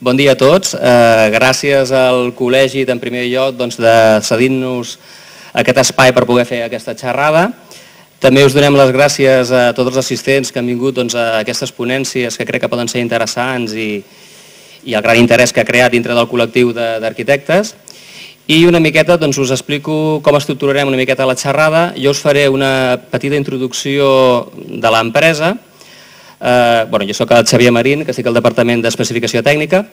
Bon dia a tots. Gràcies al col·legi, en primer lloc, de cedir-nos aquest espai per poder fer aquesta xerrada. També us donem les gràcies a tots els assistents que han vingut a aquestes ponències que crec que poden ser interessants i el gran interès que ha creat dintre del col·lectiu d'arquitectes. I una miqueta us explico com estructurarem una miqueta la xerrada. Jo us faré una petita introducció de l'empresa. Jo soc el Xavier Marín, que estic al Departament d'Especificació Tècnica.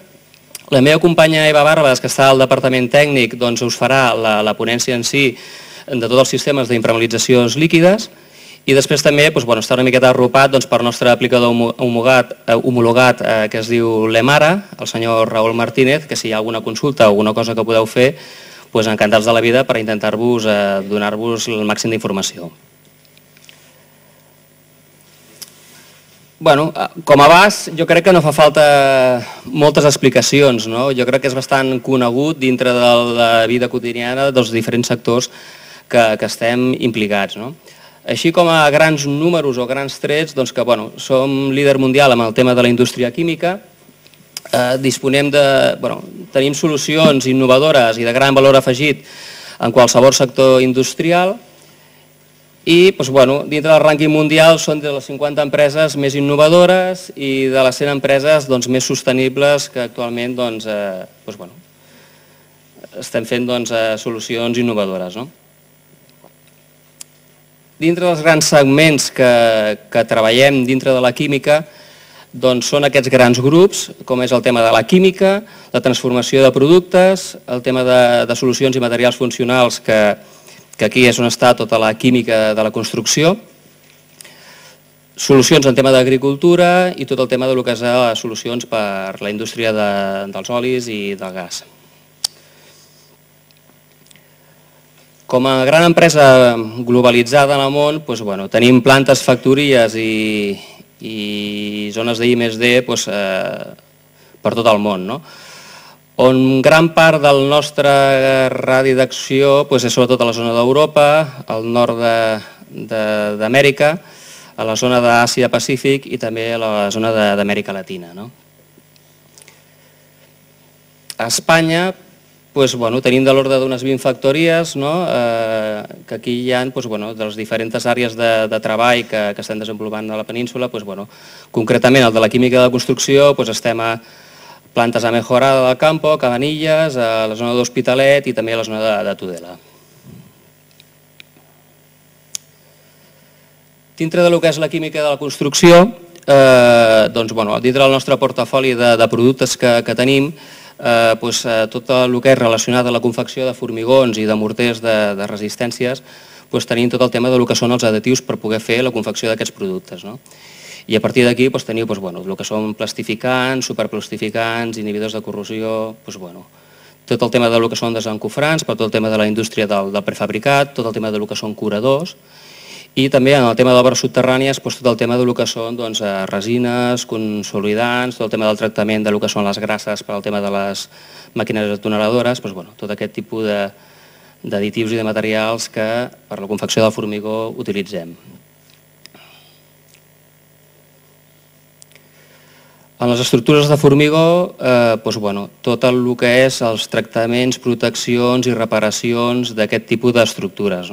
La meva companya Eva Barbas, que està al Departament Tècnic, us farà la ponència en si de tots els sistemes d'impermeabilitzacions líquides i després també està una miqueta arropat per nostre aplicador homologat que es diu Lemara, el senyor Raül Martínez, que si hi ha alguna consulta o alguna cosa que podeu fer, encantats de la vida per intentar-vos donar-vos el màxim d'informació. Com a base, jo crec que no fa falta moltes explicacions. Jo crec que és bastant conegut dintre de la vida quotidiana dels diferents sectors que estem implicats. Així com a grans números o grans trets, que som líder mundial amb el tema de la indústria química, tenim solucions innovadores i de gran valor afegit en qualsevol sector industrial i dintre del rànquing mundial són de les 50 empreses més innovadores i de les 100 empreses més sostenibles que actualment estem fent solucions innovadores. Dintre dels grans segments que treballem dintre de la química són aquests grans grups, com és el tema de la química, la transformació de productes, el tema de solucions i materials funcionals, que aquí és on està tota la química de la construcció, solucions en tema d'agricultura i tot el tema de que és solucions per la indústria dels olis i del gas. Com a gran empresa globalitzada en el món, tenim plantes, factories i zones d'I+D per tot el món, on gran part del nostre radi d'acció és sobretot a la zona d'Europa, al nord d'Amèrica, a la zona d'Àsia-Pacífic i també a la zona d'Amèrica Latina. A Espanya tenim de l'ordre d'unes 20 factories, que aquí hi ha de les diferents àrees de treball que estem desenvolupant a la península. Concretament, el de la química de la construcció, estem a Plantes a Mejorada del Campo, Cabanilles, a la zona d'Hospitalet i també a la zona de Tudela. Dintre del que és la química de la construcció, dintre del nostre portafoli de productes que tenim, tot el que és relacionat a la confecció de formigons i de morters de resistències, tenim tot el tema del que són els additius per poder fer la confecció d'aquests productes. I a partir d'aquí teniu el que són plastificants, superplastificants, inhibidors de corrosió, tot el tema del que són desencofrants, per tot el tema de la indústria del prefabricat, tot el tema del que són curadors, i també en el tema d'obres subterrànies tot el tema del que són resines, consolidants, tot el tema del tractament del que són les grasses per al tema de les màquines atuneladores, tot aquest tipus d'additius i de materials que per la confecció del formigó utilitzem. En les estructures de formigó, tot el que és els tractaments, proteccions i reparacions d'aquest tipus d'estructures.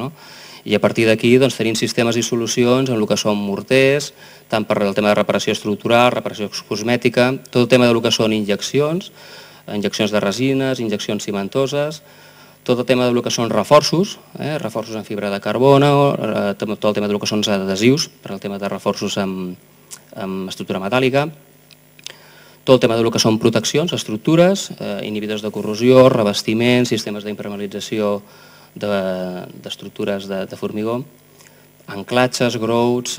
I a partir d'aquí tenim sistemes i solucions en el que són morters, tant per el tema de reparació estructural, reparació cosmètica, tot el tema del que són injeccions de resines, injeccions cimentoses, tot el tema del que són reforços, reforços en fibra de carbono, tot el tema del que són adhesius, per al tema de reforços amb estructura metàl·lica, tot el tema del que són proteccions, estructures, inhibidors de corrosió, revestiments, sistemes d'impermeabilització d'estructures de formigó, anclatges, grouts,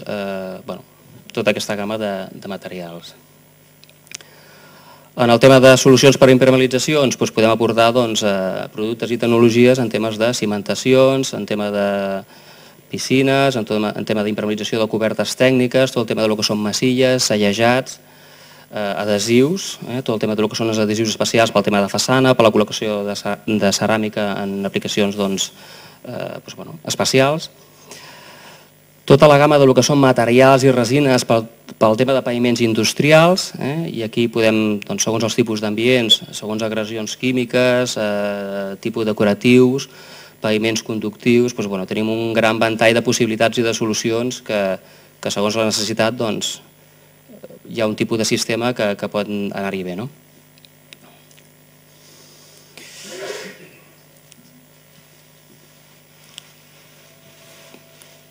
tota aquesta gamma de materials. En el tema de solucions per a impermeabilitzacions podem aportar productes i tecnologies en temes de cimentacions, en tema de piscines, en tema d'impermeabilització de cobertes tècniques, tot el tema del que són massilles, sellejats, adhesius, tot el tema del que són els adhesius especials pel tema de façana, per la col·locació de ceràmica en aplicacions especials. Tota la gamma del que són materials i resines pel tema de paviments industrials, i aquí podem, segons els tipus d'ambients, segons agressions químiques, tipus decoratius, paviments conductius, tenim un gran ventall de possibilitats i de solucions que segons la necessitat hi ha un tipus de sistema que pot anar-hi bé.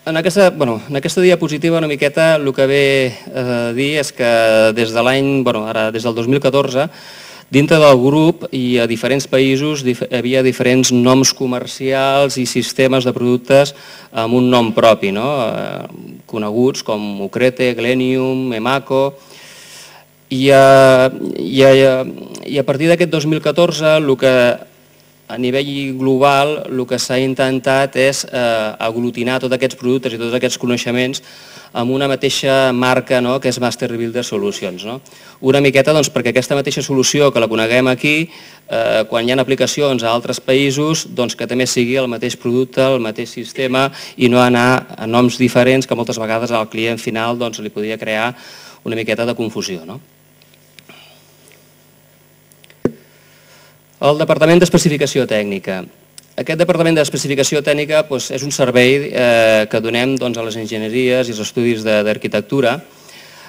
En aquesta diapositiva una miqueta el que ve a dir és que des del 2014, dintre del grup i a diferents països hi havia diferents noms comercials i sistemes de productes amb un nom propi, coneguts com Ucrete, Glenium, Emaco, i a partir d'aquest 2014 el que a nivell global el que s'ha intentat és aglutinar tots aquests productes i tots aquests coneixements amb una mateixa marca que és Master Builder Solutions. Una miqueta perquè aquesta mateixa solució que la coneguem aquí, quan hi ha aplicacions a altres països, que també sigui el mateix producte, el mateix sistema i no anar a noms diferents que moltes vegades al client final li podria crear una miqueta de confusió. El Departament d'Especificació Tècnica. Aquest Departament d'Especificació Tècnica és un servei que donem a les enginyeries i els estudis d'arquitectura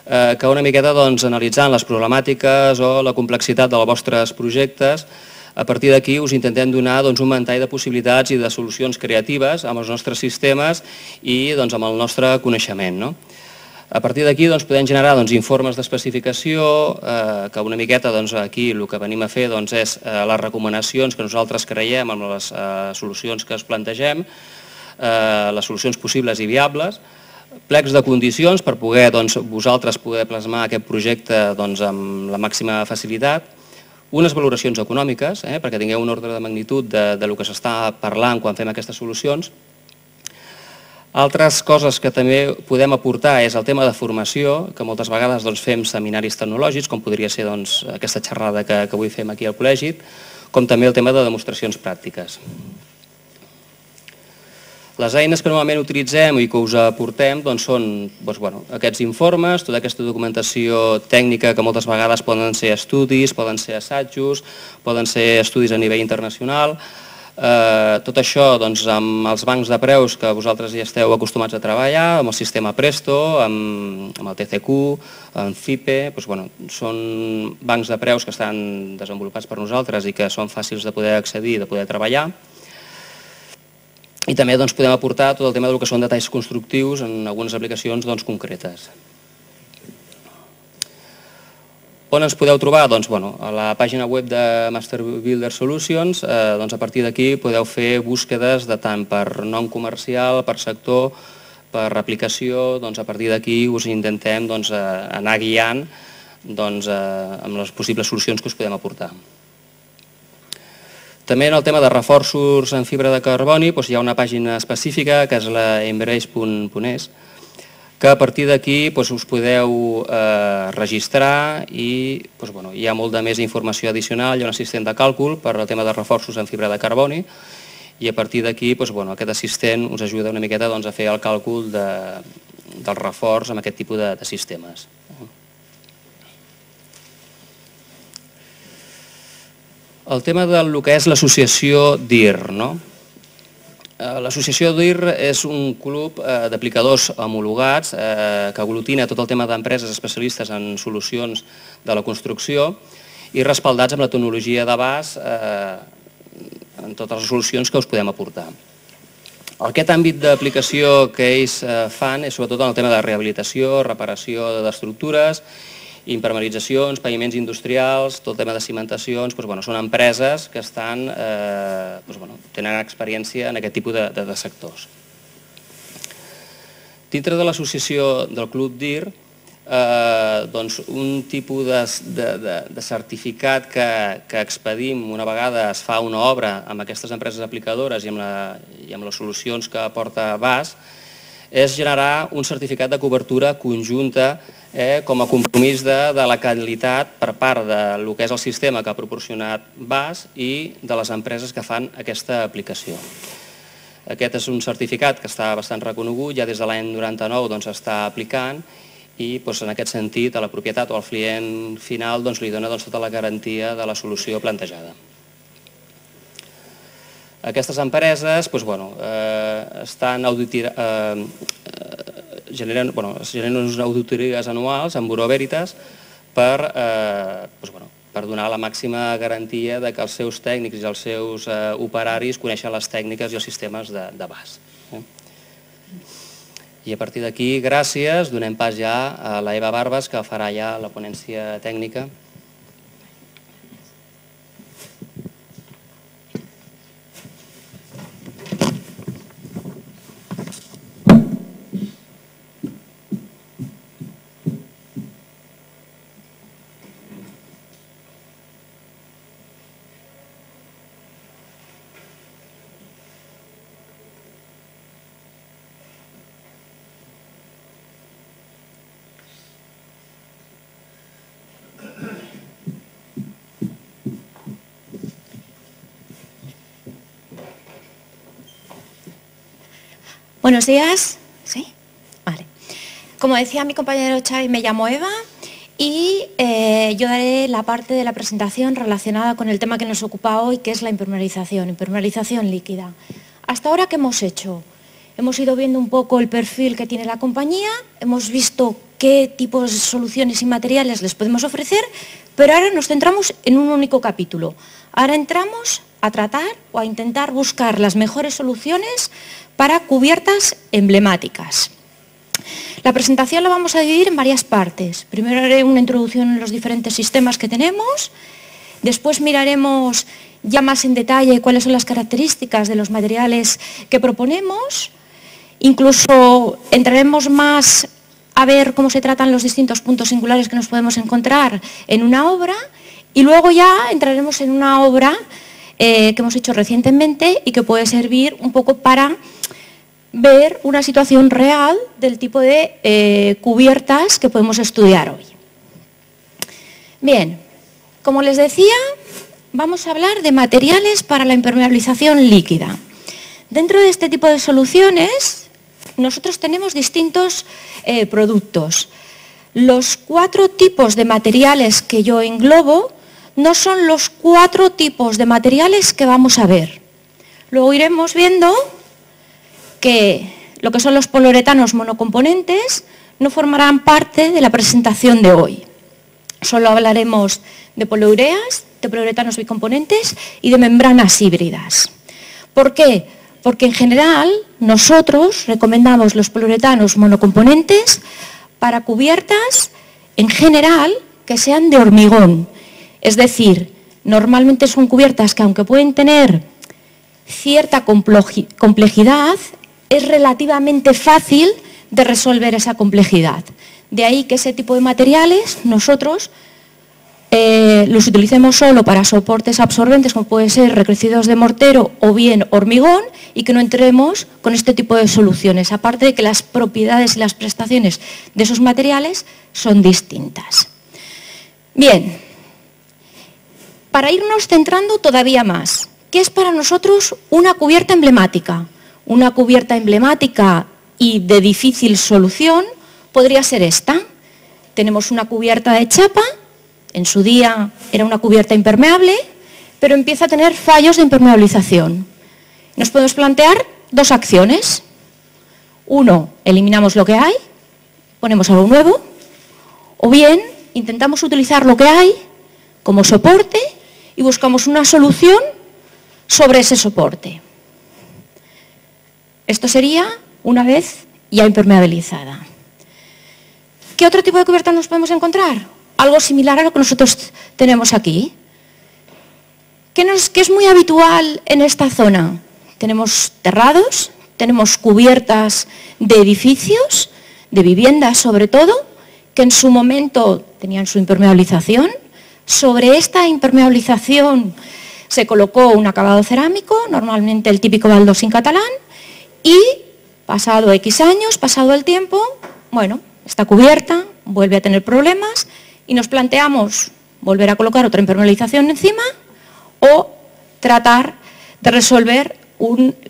que una miqueta analitzant les problemàtiques o la complexitat dels vostres projectes, a partir d'aquí us intentem donar un ventall de possibilitats i de solucions creatives amb els nostres sistemes i amb el nostre coneixement. A partir d'aquí podem generar informes d'especificació que una miqueta aquí el que venim a fer és les recomanacions que nosaltres creiem amb les solucions que es plantegem, les solucions possibles i viables, plecs de condicions per poder vosaltres poder plasmar aquest projecte amb la màxima facilitat, unes valoracions econòmiques perquè tingueu un ordre de magnitud del que s'està parlant quan fem aquestes solucions. Altres coses que també podem aportar és el tema de formació, que moltes vegades fem seminaris tecnològics, com podria ser aquesta xerrada que avui fem aquí al col·legi, com també el tema de demostracions pràctiques. Les eines que normalment utilitzem i que us aportem són aquests informes, tota aquesta documentació tècnica que moltes vegades poden ser estudis, poden ser assajos, poden ser estudis a nivell internacional. Tot això amb els bancs de preus que vosaltres ja esteu acostumats a treballar, amb el sistema Presto, amb el TCQ, amb FIPE, són bancs de preus que estan desenvolupats per nosaltres i que són fàcils de poder accedir i de poder treballar. I també podem aportar tot el tema del que són detalls constructius en algunes aplicacions concretes. On ens podeu trobar? A la pàgina web de Master Builder Solutions. A partir d'aquí podeu fer búsquedes de tant per nom comercial, per sector, per aplicació. A partir d'aquí us intentem anar guiant amb les possibles solucions que us podem aportar. També en el tema de reforços en fibra de carboni hi ha una pàgina específica que és la embrace.es, que a partir d'aquí us podeu registrar i hi ha molta més informació addicional, hi ha un assistent de càlcul per al tema de reforços en fibra de carboni i a partir d'aquí aquest assistent us ajuda una miqueta a fer el càlcul del reforç amb aquest tipus de sistemes. El tema del que és l'associació DIR. L'associació DIR és un club d'aplicadors homologats que aglutina tot el tema d'empreses especialistes en solucions de la construcció i respaldats amb la tecnologia d'abast en totes les solucions que us podem aportar. Aquest àmbit d'aplicació que ells fan és sobretot en el tema de rehabilitació, reparació d'estructures, impermeabilitzacions, paviments industrials, tot el tema de cimentacions, són empreses que tenen experiència en aquest tipus de sectors. Dintre de l'associació del Club DIR, un tipus de certificat que expedim una vegada es fa una obra amb aquestes empreses aplicadores i amb les solucions que aporta BAS és generar un certificat de cobertura conjunta com a compromís de la qualitat per part del que és el sistema que ha proporcionat BAS i de les empreses que fan aquesta aplicació. Aquest és un certificat que està bastant reconegut, ja des de l'any 99 s'està aplicant i en aquest sentit a la propietat o al client final li dona tota la garantia de la solució plantejada. Aquestes empreses generen unes auditories anuals amb Bureau Veritas per donar la màxima garantia que els seus tècnics i els seus operaris coneixen les tècniques i els sistemes d'abast. I a partir d'aquí, gràcies, donem pas ja a la Eva Barbas, que farà ja la ponència tècnica. Buenos días. ¿Sí? Vale. Como decía mi compañero Xavi, me llamo Eva y yo daré la parte de la presentación relacionada con el tema que nos ocupa hoy, que es la impermeabilización líquida. Hasta ahora, ¿qué hemos hecho? Hemos ido viendo un poco el perfil que tiene la compañía, hemos visto qué tipos de soluciones y materiales les podemos ofrecer, pero ahora nos centramos en un único capítulo. Ahora entramos a tratar o a intentar buscar las mejores soluciones para cubiertas emblemáticas. La presentación la vamos a dividir en varias partes. Primero haré una introducción en los diferentes sistemas que tenemos, después miraremos ya más en detalle cuáles son las características de los materiales que proponemos, incluso entraremos más a ver cómo se tratan los distintos puntos singulares que nos podemos encontrar en una obra y luego ya entraremos en una obra que hemos hecho recientemente y que puede servir un poco para ver una situación real del tipo de cubiertas que podemos estudiar hoy. Bien, como les decía, vamos a hablar de materiales para la impermeabilización líquida. Dentro de este tipo de soluciones, nosotros tenemos distintos productos. Los 4 tipos de materiales que yo englobo no son los 4 tipos de materiales que vamos a ver. Luego iremos viendo que lo que son los poliuretanos monocomponentes no formarán parte de la presentación de hoy. Solo hablaremos de poliureas, de poliuretanos bicomponentes y de membranas híbridas. ¿Por qué? Porque en general nosotros recomendamos los poliuretanos monocomponentes para cubiertas en general que sean de hormigón. Es decir, normalmente son cubiertas que aunque pueden tener cierta complejidad, es relativamente fácil de resolver esa complejidad. De ahí que ese tipo de materiales nosotros los utilicemos solo para soportes absorbentes como pueden ser recrecidos de mortero o bien hormigón y que no entremos con este tipo de soluciones, aparte de que las propiedades y las prestaciones de esos materiales son distintas. Bien, para irnos centrando todavía más, ¿qué es para nosotros una cubierta emblemática? Una cubierta emblemática y de difícil solución podría ser esta. Tenemos una cubierta de chapa, en su día era una cubierta impermeable, pero empieza a tener fallos de impermeabilización. Nos podemos plantear 2 acciones. 1, eliminamos lo que hay, ponemos algo nuevo, o bien intentamos utilizar lo que hay como soporte y buscamos una solución sobre ese soporte. Esto sería una vez ya impermeabilizada. ¿Qué otro tipo de cubierta nos podemos encontrar? Algo similar a lo que nosotros tenemos aquí. ¿Qué es muy habitual en esta zona? Tenemos terrados, tenemos cubiertas de edificios, de viviendas sobre todo, que en su momento tenían su impermeabilización. Sobre esta impermeabilización se colocó un acabado cerámico, normalmente el típico baldosín catalán, y pasado X años, pasado el tiempo, bueno, esta cubierta vuelve a tener problemas y nos planteamos volver a colocar otra impermeabilización encima o tratar de resolver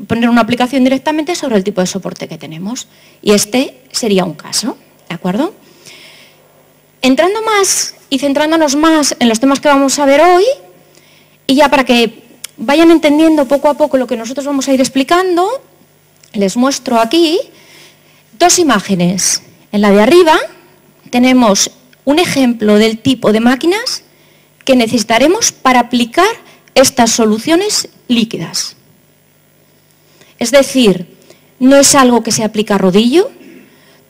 poner una aplicación directamente sobre el tipo de soporte que tenemos. Y este sería un caso, ¿de acuerdo? Entrando más y centrándonos más en los temas que vamos a ver hoy, y ya para que vayan entendiendo poco a poco lo que nosotros vamos a ir explicando, les muestro aquí dos imágenes. En la de arriba tenemos un ejemplo del tipo de máquinas que necesitaremos para aplicar estas soluciones líquidas. Es decir, no es algo que se aplica a rodillo,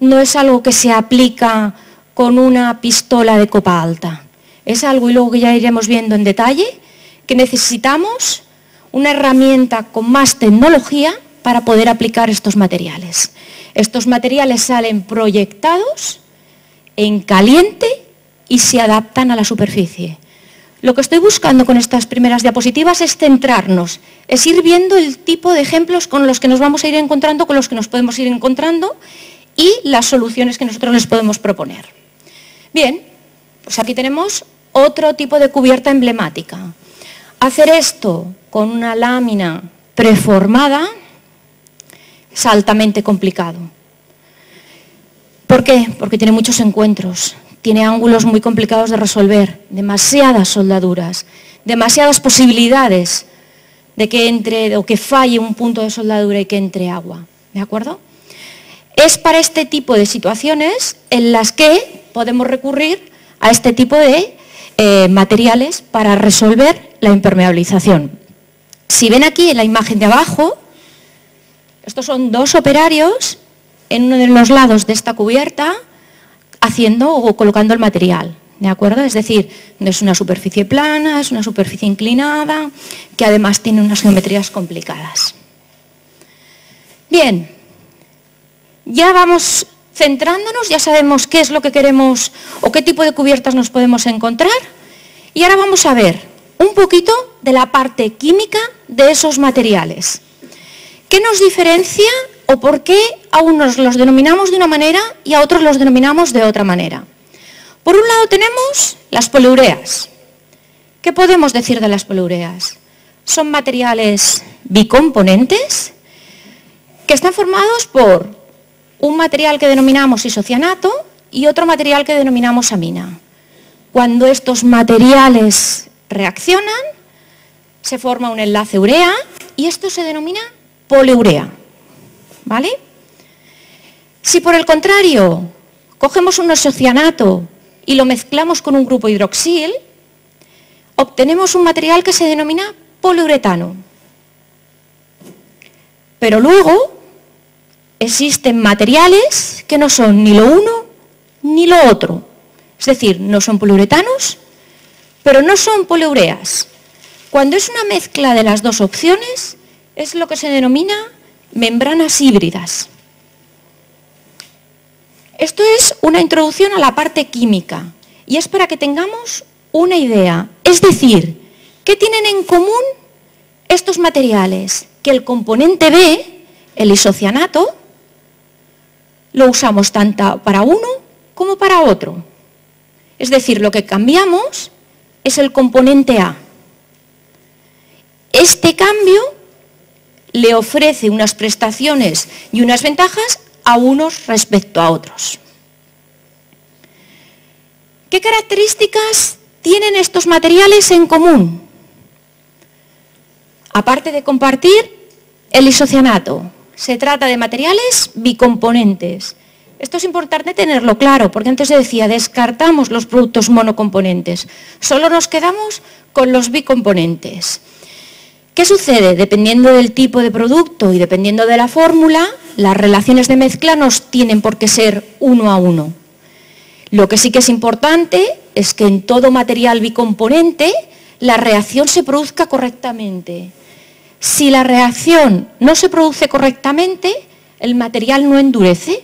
no es algo que se aplica con una pistola de copa alta. Es algo, y luego que ya iremos viendo en detalle, que necesitamos una herramienta con más tecnología para poder aplicar estos materiales. Estos materiales salen proyectados en caliente y se adaptan a la superficie. Lo que estoy buscando con estas primeras diapositivas es centrarnos, es ir viendo el tipo de ejemplos con los que nos vamos a ir encontrando, con los que nos podemos ir encontrando y las soluciones que nosotros les podemos proponer. Bien, pues aquí tenemos otro tipo de cubierta emblemática. Hacer esto con una lámina preformada es altamente complicado. ¿Por qué? Porque tiene muchos encuentros, tiene ángulos muy complicados de resolver, demasiadas soldaduras, demasiadas posibilidades de que entre o que falle un punto de soldadura y que entre agua, ¿de acuerdo? Es para este tipo de situaciones en las que podemos recurrir a este tipo de materiales para resolver la impermeabilización. Si ven aquí en la imagen de abajo, estos son dos operarios en uno de los lados de esta cubierta haciendo o colocando el material, ¿de acuerdo? Es decir, no es una superficie plana, es una superficie inclinada, que además tiene unas geometrías complicadas. Bien, ya vamos centrándonos, ya sabemos qué es lo que queremos o qué tipo de cubiertas nos podemos encontrar, y ahora vamos a ver un poquito de la parte química de esos materiales. ¿Qué nos diferencia o por qué a unos los denominamos de una manera y a otros los denominamos de otra manera? Por un lado tenemos las poliureas. ¿Qué podemos decir de las poliureas? Son materiales bicomponentes que están formados por un material que denominamos isocianato y otro material que denominamos amina. Cuando estos materiales reaccionan, se forma un enlace urea y esto se denomina poliurea, ¿vale? Si por el contrario cogemos un isocianato y lo mezclamos con un grupo hidroxil, obtenemos un material que se denomina poliuretano. Pero luego existen materiales que no son ni lo uno ni lo otro. Es decir, no son poliuretanos, pero no son poliureas. Cuando es una mezcla de las dos opciones, es lo que se denomina membranas híbridas. Esto es una introducción a la parte química y es para que tengamos una idea. Es decir, ¿qué tienen en común estos materiales? Que el componente B, el isocianato, lo usamos tanto para uno como para otro. Es decir, lo que cambiamos es el componente A. Este cambio le ofrece unas prestaciones y unas ventajas a unos respecto a otros. ¿Qué características tienen estos materiales en común? Aparte de compartir el isocianato, se trata de materiales bicomponentes. Esto es importante tenerlo claro, porque antes se decía, descartamos los productos monocomponentes, solo nos quedamos con los bicomponentes. ¿Qué sucede? Dependiendo del tipo de producto y dependiendo de la fórmula, las relaciones de mezcla no tienen por qué ser uno a uno. Lo que sí que es importante es que en todo material bicomponente la reacción se produzca correctamente. Si la reacción no se produce correctamente, el material no endurece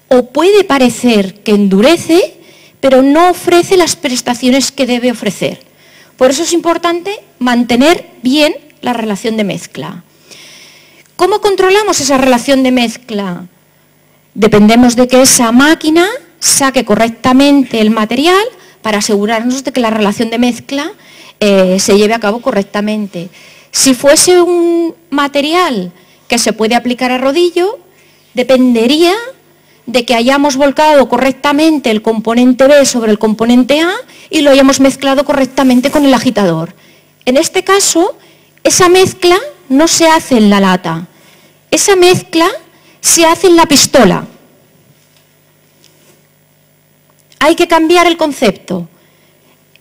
o puede parecer que endurece, pero no ofrece las prestaciones que debe ofrecer. Por eso es importante mantener bien la relación de mezcla. ¿Cómo controlamos esa relación de mezcla? Dependemos de que esa máquina saque correctamente el material para asegurarnos de que la relación de mezcla se lleve a cabo correctamente. Si fuese un material que se puede aplicar a rodillo, dependería de que hayamos volcado correctamente el componente B sobre el componente A y lo hayamos mezclado correctamente con el agitador. En este caso, esa mezcla no se hace en la lata, esa mezcla se hace en la pistola. Hay que cambiar el concepto.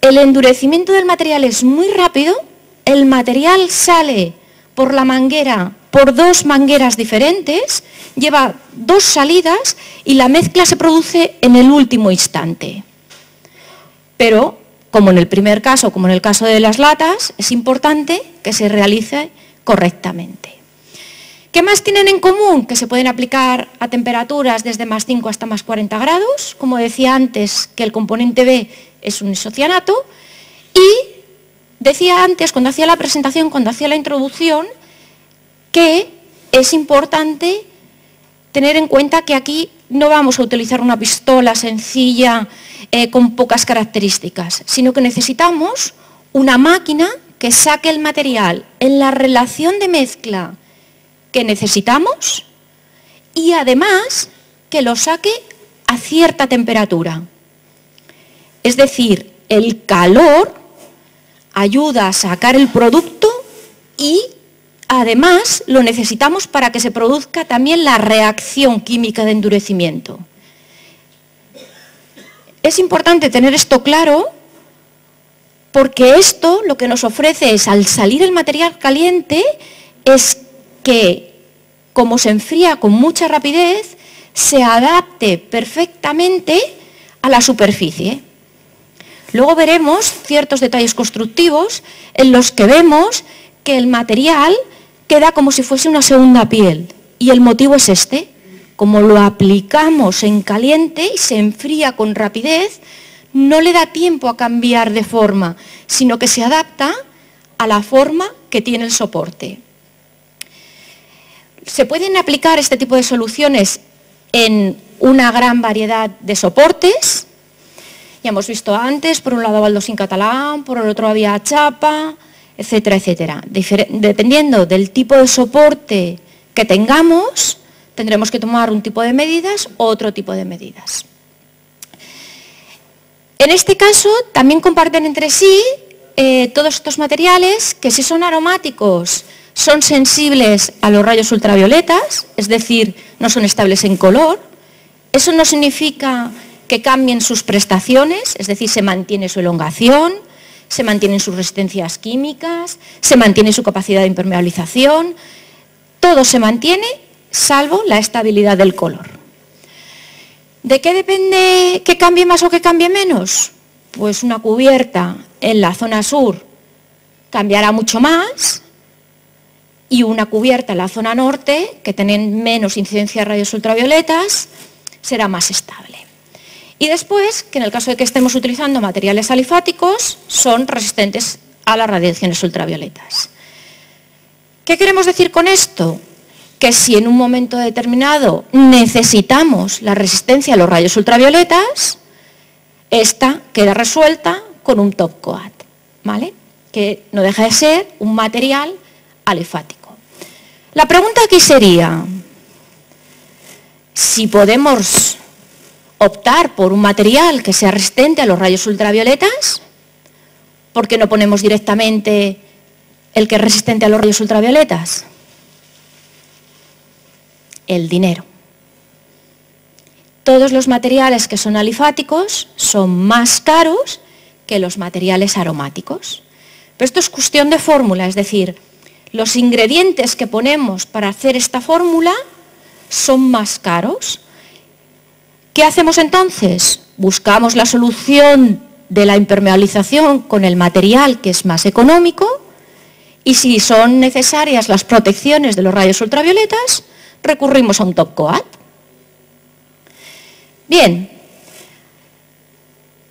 El endurecimiento del material es muy rápido, el material sale por la manguera, por dos mangueras diferentes, lleva dos salidas y la mezcla se produce en el último instante. Pero, como en el primer caso, como en el caso de las latas, es importante que se realice correctamente. ¿Qué más tienen en común? Que se pueden aplicar a temperaturas desde más 5 hasta más 40 grados. Como decía antes, que el componente B es un isocianato. Y decía antes, cuando hacía la presentación, cuando hacía la introducción, que es importante tener en cuenta que aquí no vamos a utilizar una pistola sencilla con pocas características, sino que necesitamos una máquina que saque el material en la relación de mezcla que necesitamos y además que lo saque a cierta temperatura. Es decir, el calor ayuda a sacar el producto y además lo necesitamos para que se produzca también la reacción química de endurecimiento. Es importante tener esto claro porque esto lo que nos ofrece es, al salir el material caliente, es que, como se enfría con mucha rapidez, se adapte perfectamente a la superficie. Luego veremos ciertos detalles constructivos en los que vemos que el material queda como si fuese una segunda piel. Y el motivo es este. Como lo aplicamos en caliente y se enfría con rapidez, no le da tiempo a cambiar de forma, sino que se adapta a la forma que tiene el soporte. Se pueden aplicar este tipo de soluciones en una gran variedad de soportes. Ya hemos visto antes, por un lado baldosín catalán, por el otro había chapa, etcétera, etcétera. Dependiendo del tipo de soporte que tengamos, tendremos que tomar un tipo de medidas o otro tipo de medidas. En este caso, también comparten entre sí todos estos materiales que, si son aromáticos, son sensibles a los rayos ultravioletas, es decir, no son estables en color. Eso no significa que cambien sus prestaciones, es decir, se mantiene su elongación, se mantienen sus resistencias químicas, se mantiene su capacidad de impermeabilización, todo se mantiene salvo la estabilidad del color. ¿De qué depende que cambie más o que cambie menos? Pues una cubierta en la zona sur cambiará mucho más y una cubierta en la zona norte, que tienen menos incidencia de rayos ultravioletas, será más estable. Y después, que en el caso de que estemos utilizando materiales alifáticos, son resistentes a las radiaciones ultravioletas. ¿Qué queremos decir con esto? Que si en un momento determinado necesitamos la resistencia a los rayos ultravioletas, esta queda resuelta con un top coat, ¿vale? Que no deja de ser un material alifático. La pregunta aquí sería, si podemos optar por un material que sea resistente a los rayos ultravioletas, ¿por qué no ponemos directamente el que es resistente a los rayos ultravioletas? El dinero. Todos los materiales que son alifáticos son más caros que los materiales aromáticos. Pero esto es cuestión de fórmula, es decir, los ingredientes que ponemos para hacer esta fórmula son más caros. ¿Qué hacemos entonces? Buscamos la solución de la impermeabilización con el material que es más económico y si son necesarias las protecciones de los rayos ultravioletas, recurrimos a un top coat. Bien,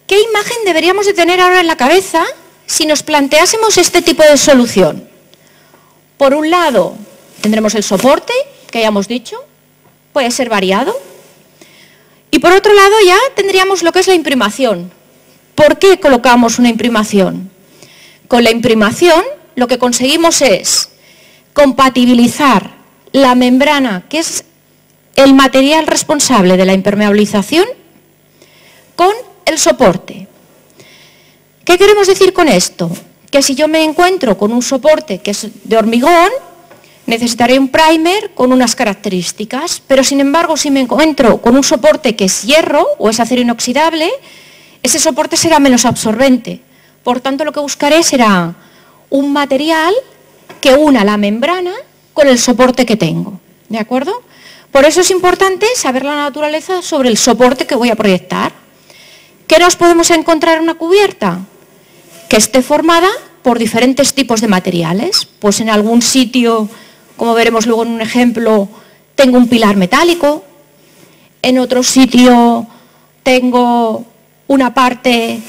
¿qué imagen deberíamos de tener ahora en la cabeza si nos planteásemos este tipo de solución? Por un lado, tendremos el soporte, que ya hemos dicho, puede ser variado. Y por otro lado ya tendríamos lo que es la imprimación. ¿Por qué colocamos una imprimación? Con la imprimación lo que conseguimos es compatibilizar la membrana, que es el material responsable de la impermeabilización, con el soporte. ¿Qué queremos decir con esto? Que si yo me encuentro con un soporte que es de hormigón, necesitaré un primer con unas características, pero sin embargo, si me encuentro con un soporte que es hierro o es acero inoxidable, ese soporte será menos absorbente. Por tanto, lo que buscaré será un material que una la membrana con el soporte que tengo. ¿De acuerdo? Por eso es importante saber la naturaleza sobre el soporte que voy a proyectar. ¿Qué nos podemos encontrar en una cubierta? Que esté formada por diferentes tipos de materiales. Pues en algún sitio, como veremos luego en un ejemplo, tengo un pilar metálico. En otro sitio tengo una parte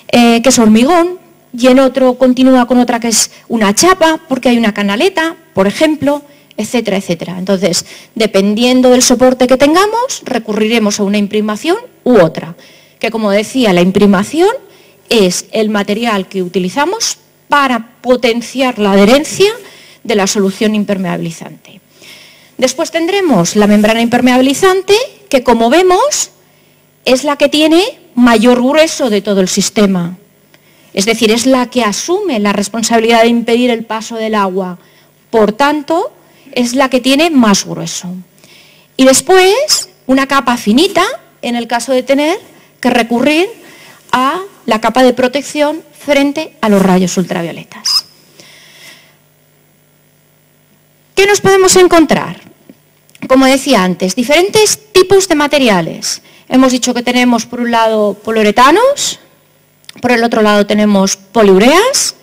que es hormigón y en otro continúa con otra que es una chapa porque hay una canaleta, por ejemplo, etcétera, etcétera. Entonces, dependiendo del soporte que tengamos, recurriremos a una imprimación u otra, que como decía, la imprimación es el material que utilizamos para potenciar la adherencia de la solución impermeabilizante. Después tendremos la membrana impermeabilizante, que como vemos es la que tiene mayor grueso de todo el sistema. Es decir, es la que asume la responsabilidad de impedir el paso del agua. Por tanto, es la que tiene más grueso. Y después, una capa finita, en el caso de tener que recurrir a la capa de protección frente a los rayos ultravioletas. ¿Qué nos podemos encontrar? Como decía antes, diferentes tipos de materiales. Hemos dicho que tenemos por un lado poliuretanos, por el otro lado tenemos poliureas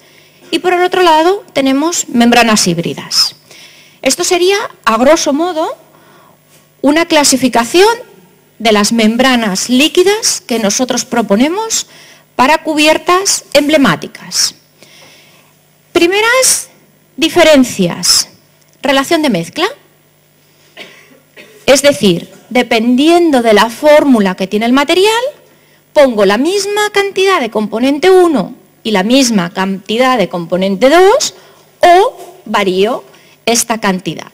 y por el otro lado tenemos membranas híbridas. Esto sería, a grosso modo, una clasificación de las membranas líquidas que nosotros proponemos para cubiertas emblemáticas. Primeras diferencias. Relación de mezcla. Es decir, dependiendo de la fórmula que tiene el material, pongo la misma cantidad de componente 1 y la misma cantidad de componente 2 o varío esta cantidad.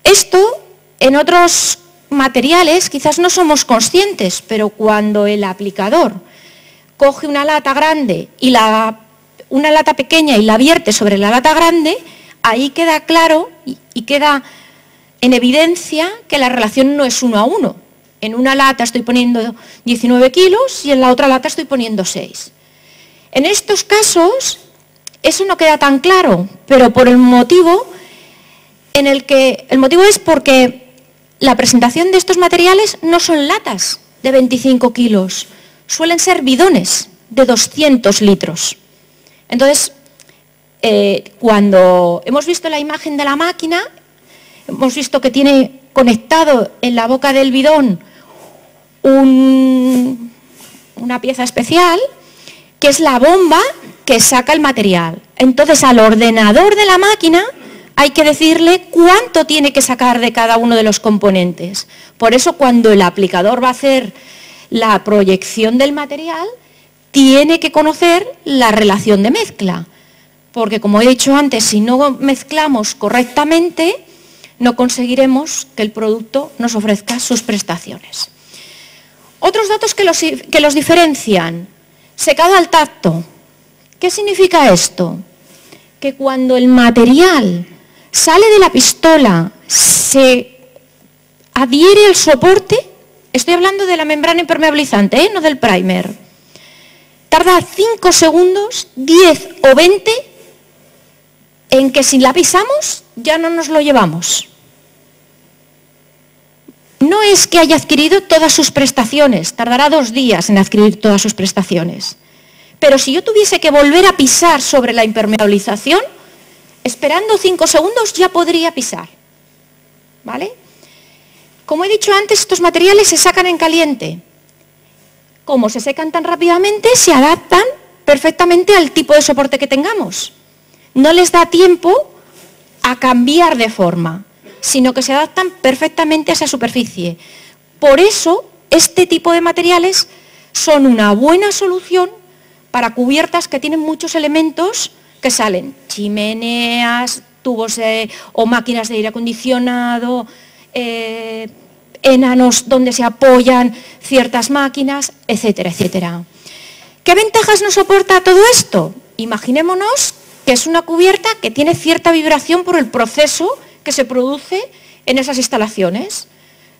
Esto en otros materiales quizás no somos conscientes, pero cuando el aplicador coge una lata grande y una lata pequeña y la vierte sobre la lata grande, ahí queda claro y queda en evidencia que la relación no es 1 a 1. En una lata estoy poniendo 19 kilos y en la otra lata estoy poniendo 6. En estos casos eso no queda tan claro, pero por el motivo el motivo es porque la presentación de estos materiales no son latas de 25 kilos, suelen ser bidones de 200 litros. Entonces, cuando hemos visto la imagen de la máquina, hemos visto que tiene conectado en la boca del bidón una pieza especial, que es la bomba que saca el material. Entonces, al ordenador de la máquina hay que decirle cuánto tiene que sacar de cada uno de los componentes. Por eso, cuando el aplicador va a hacer la proyección del material, tiene que conocer la relación de mezcla. Porque, como he dicho antes, si no mezclamos correctamente, no conseguiremos que el producto nos ofrezca sus prestaciones. Otros datos que los diferencian. Secado al tacto. ¿Qué significa esto? Que cuando el material sale de la pistola, se adhiere al soporte, estoy hablando de la membrana impermeabilizante, no del primer, tarda 5 segundos, 10 o 20, en que si la pisamos ya no nos lo llevamos. No es que haya adquirido todas sus prestaciones, tardará 2 días en adquirir todas sus prestaciones. Pero si yo tuviese que volver a pisar sobre la impermeabilización, esperando 5 segundos ya podría pisar. ¿Vale? Como he dicho antes, estos materiales se sacan en caliente. Como se secan tan rápidamente, se adaptan perfectamente al tipo de soporte que tengamos. No les da tiempo a cambiar de forma, sino que se adaptan perfectamente a esa superficie. Por eso, este tipo de materiales son una buena solución para cubiertas que tienen muchos elementos que salen chimeneas, tubos o máquinas de aire acondicionado, enanos donde se apoyan ciertas máquinas, etcétera, etcétera. ¿Qué ventajas nos soporta todo esto? Imaginémonos que es una cubierta que tiene cierta vibración por el proceso que se produce en esas instalaciones.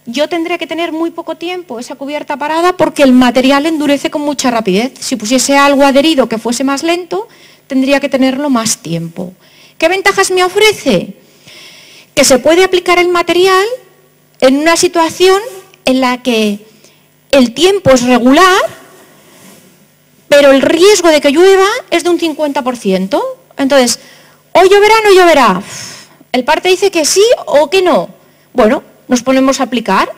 Yo tendría que tener muy poco tiempo esa cubierta parada porque el material endurece con mucha rapidez. Si pusiese algo adherido que fuese más lento, tendría que tenerlo más tiempo. ¿Qué ventajas me ofrece? Que se puede aplicar el material en una situación en la que el tiempo es regular, pero el riesgo de que llueva es de un 50%. Entonces, ¿hoy lloverá o no lloverá? El parte dice que sí o que no. Bueno, nos ponemos a aplicar.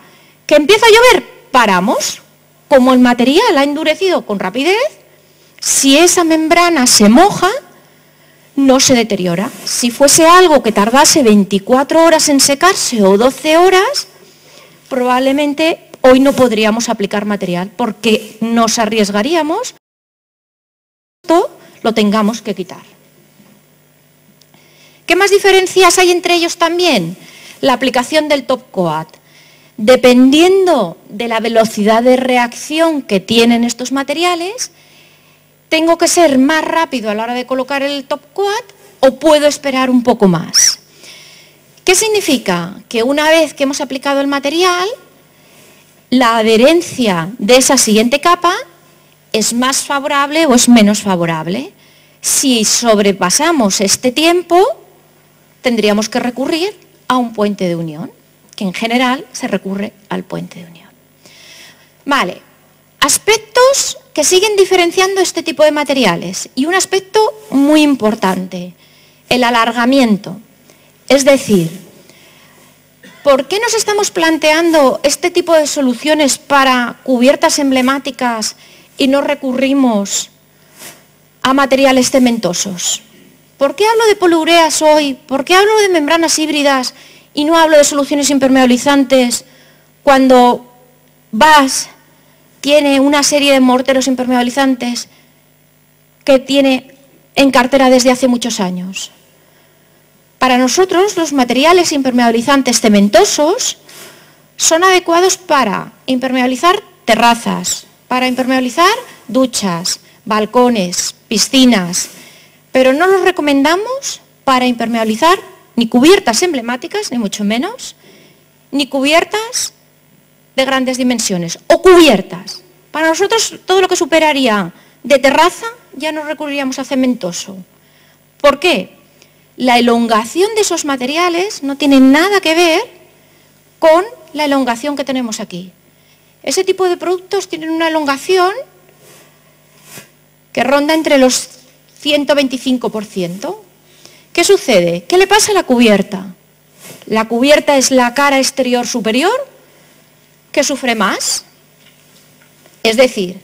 ¿Que empieza a llover? Paramos. Como el material ha endurecido con rapidez, si esa membrana se moja, no se deteriora. Si fuese algo que tardase 24 horas en secarse o 12 horas, probablemente hoy no podríamos aplicar material porque nos arriesgaríamos, lo tengamos que quitar. ¿Qué más diferencias hay entre ellos también? La aplicación del top coat. Dependiendo de la velocidad de reacción que tienen estos materiales, tengo que ser más rápido a la hora de colocar el top coat o puedo esperar un poco más. ¿Qué significa? Que una vez que hemos aplicado el material, la adherencia de esa siguiente capa es más favorable o es menos favorable. Si sobrepasamos este tiempo, tendríamos que recurrir a un puente de unión, que en general se recurre al puente de unión. Vale, aspectos que siguen diferenciando este tipo de materiales y un aspecto muy importante, el alargamiento. Es decir, ¿por qué nos estamos planteando este tipo de soluciones para cubiertas emblemáticas y no recurrimos a materiales cementosos? ¿Por qué hablo de poliureas hoy? ¿Por qué hablo de membranas híbridas y no hablo de soluciones impermeabilizantes cuando BASF tiene una serie de morteros impermeabilizantes que tiene en cartera desde hace muchos años? Para nosotros, los materiales impermeabilizantes cementosos son adecuados para impermeabilizar terrazas, para impermeabilizar duchas, balcones, piscinas, pero no los recomendamos para impermeabilizar ni cubiertas emblemáticas, ni mucho menos, ni cubiertas de grandes dimensiones, o cubiertas. Para nosotros, todo lo que superaría de terraza, ya no recurriríamos a cementoso. ¿Por qué? La elongación de esos materiales no tiene nada que ver con la elongación que tenemos aquí. Ese tipo de productos tienen una elongación que ronda entre los 125%. ¿Qué sucede? ¿Qué le pasa a la cubierta? La cubierta es la cara exterior superior que sufre más. Es decir,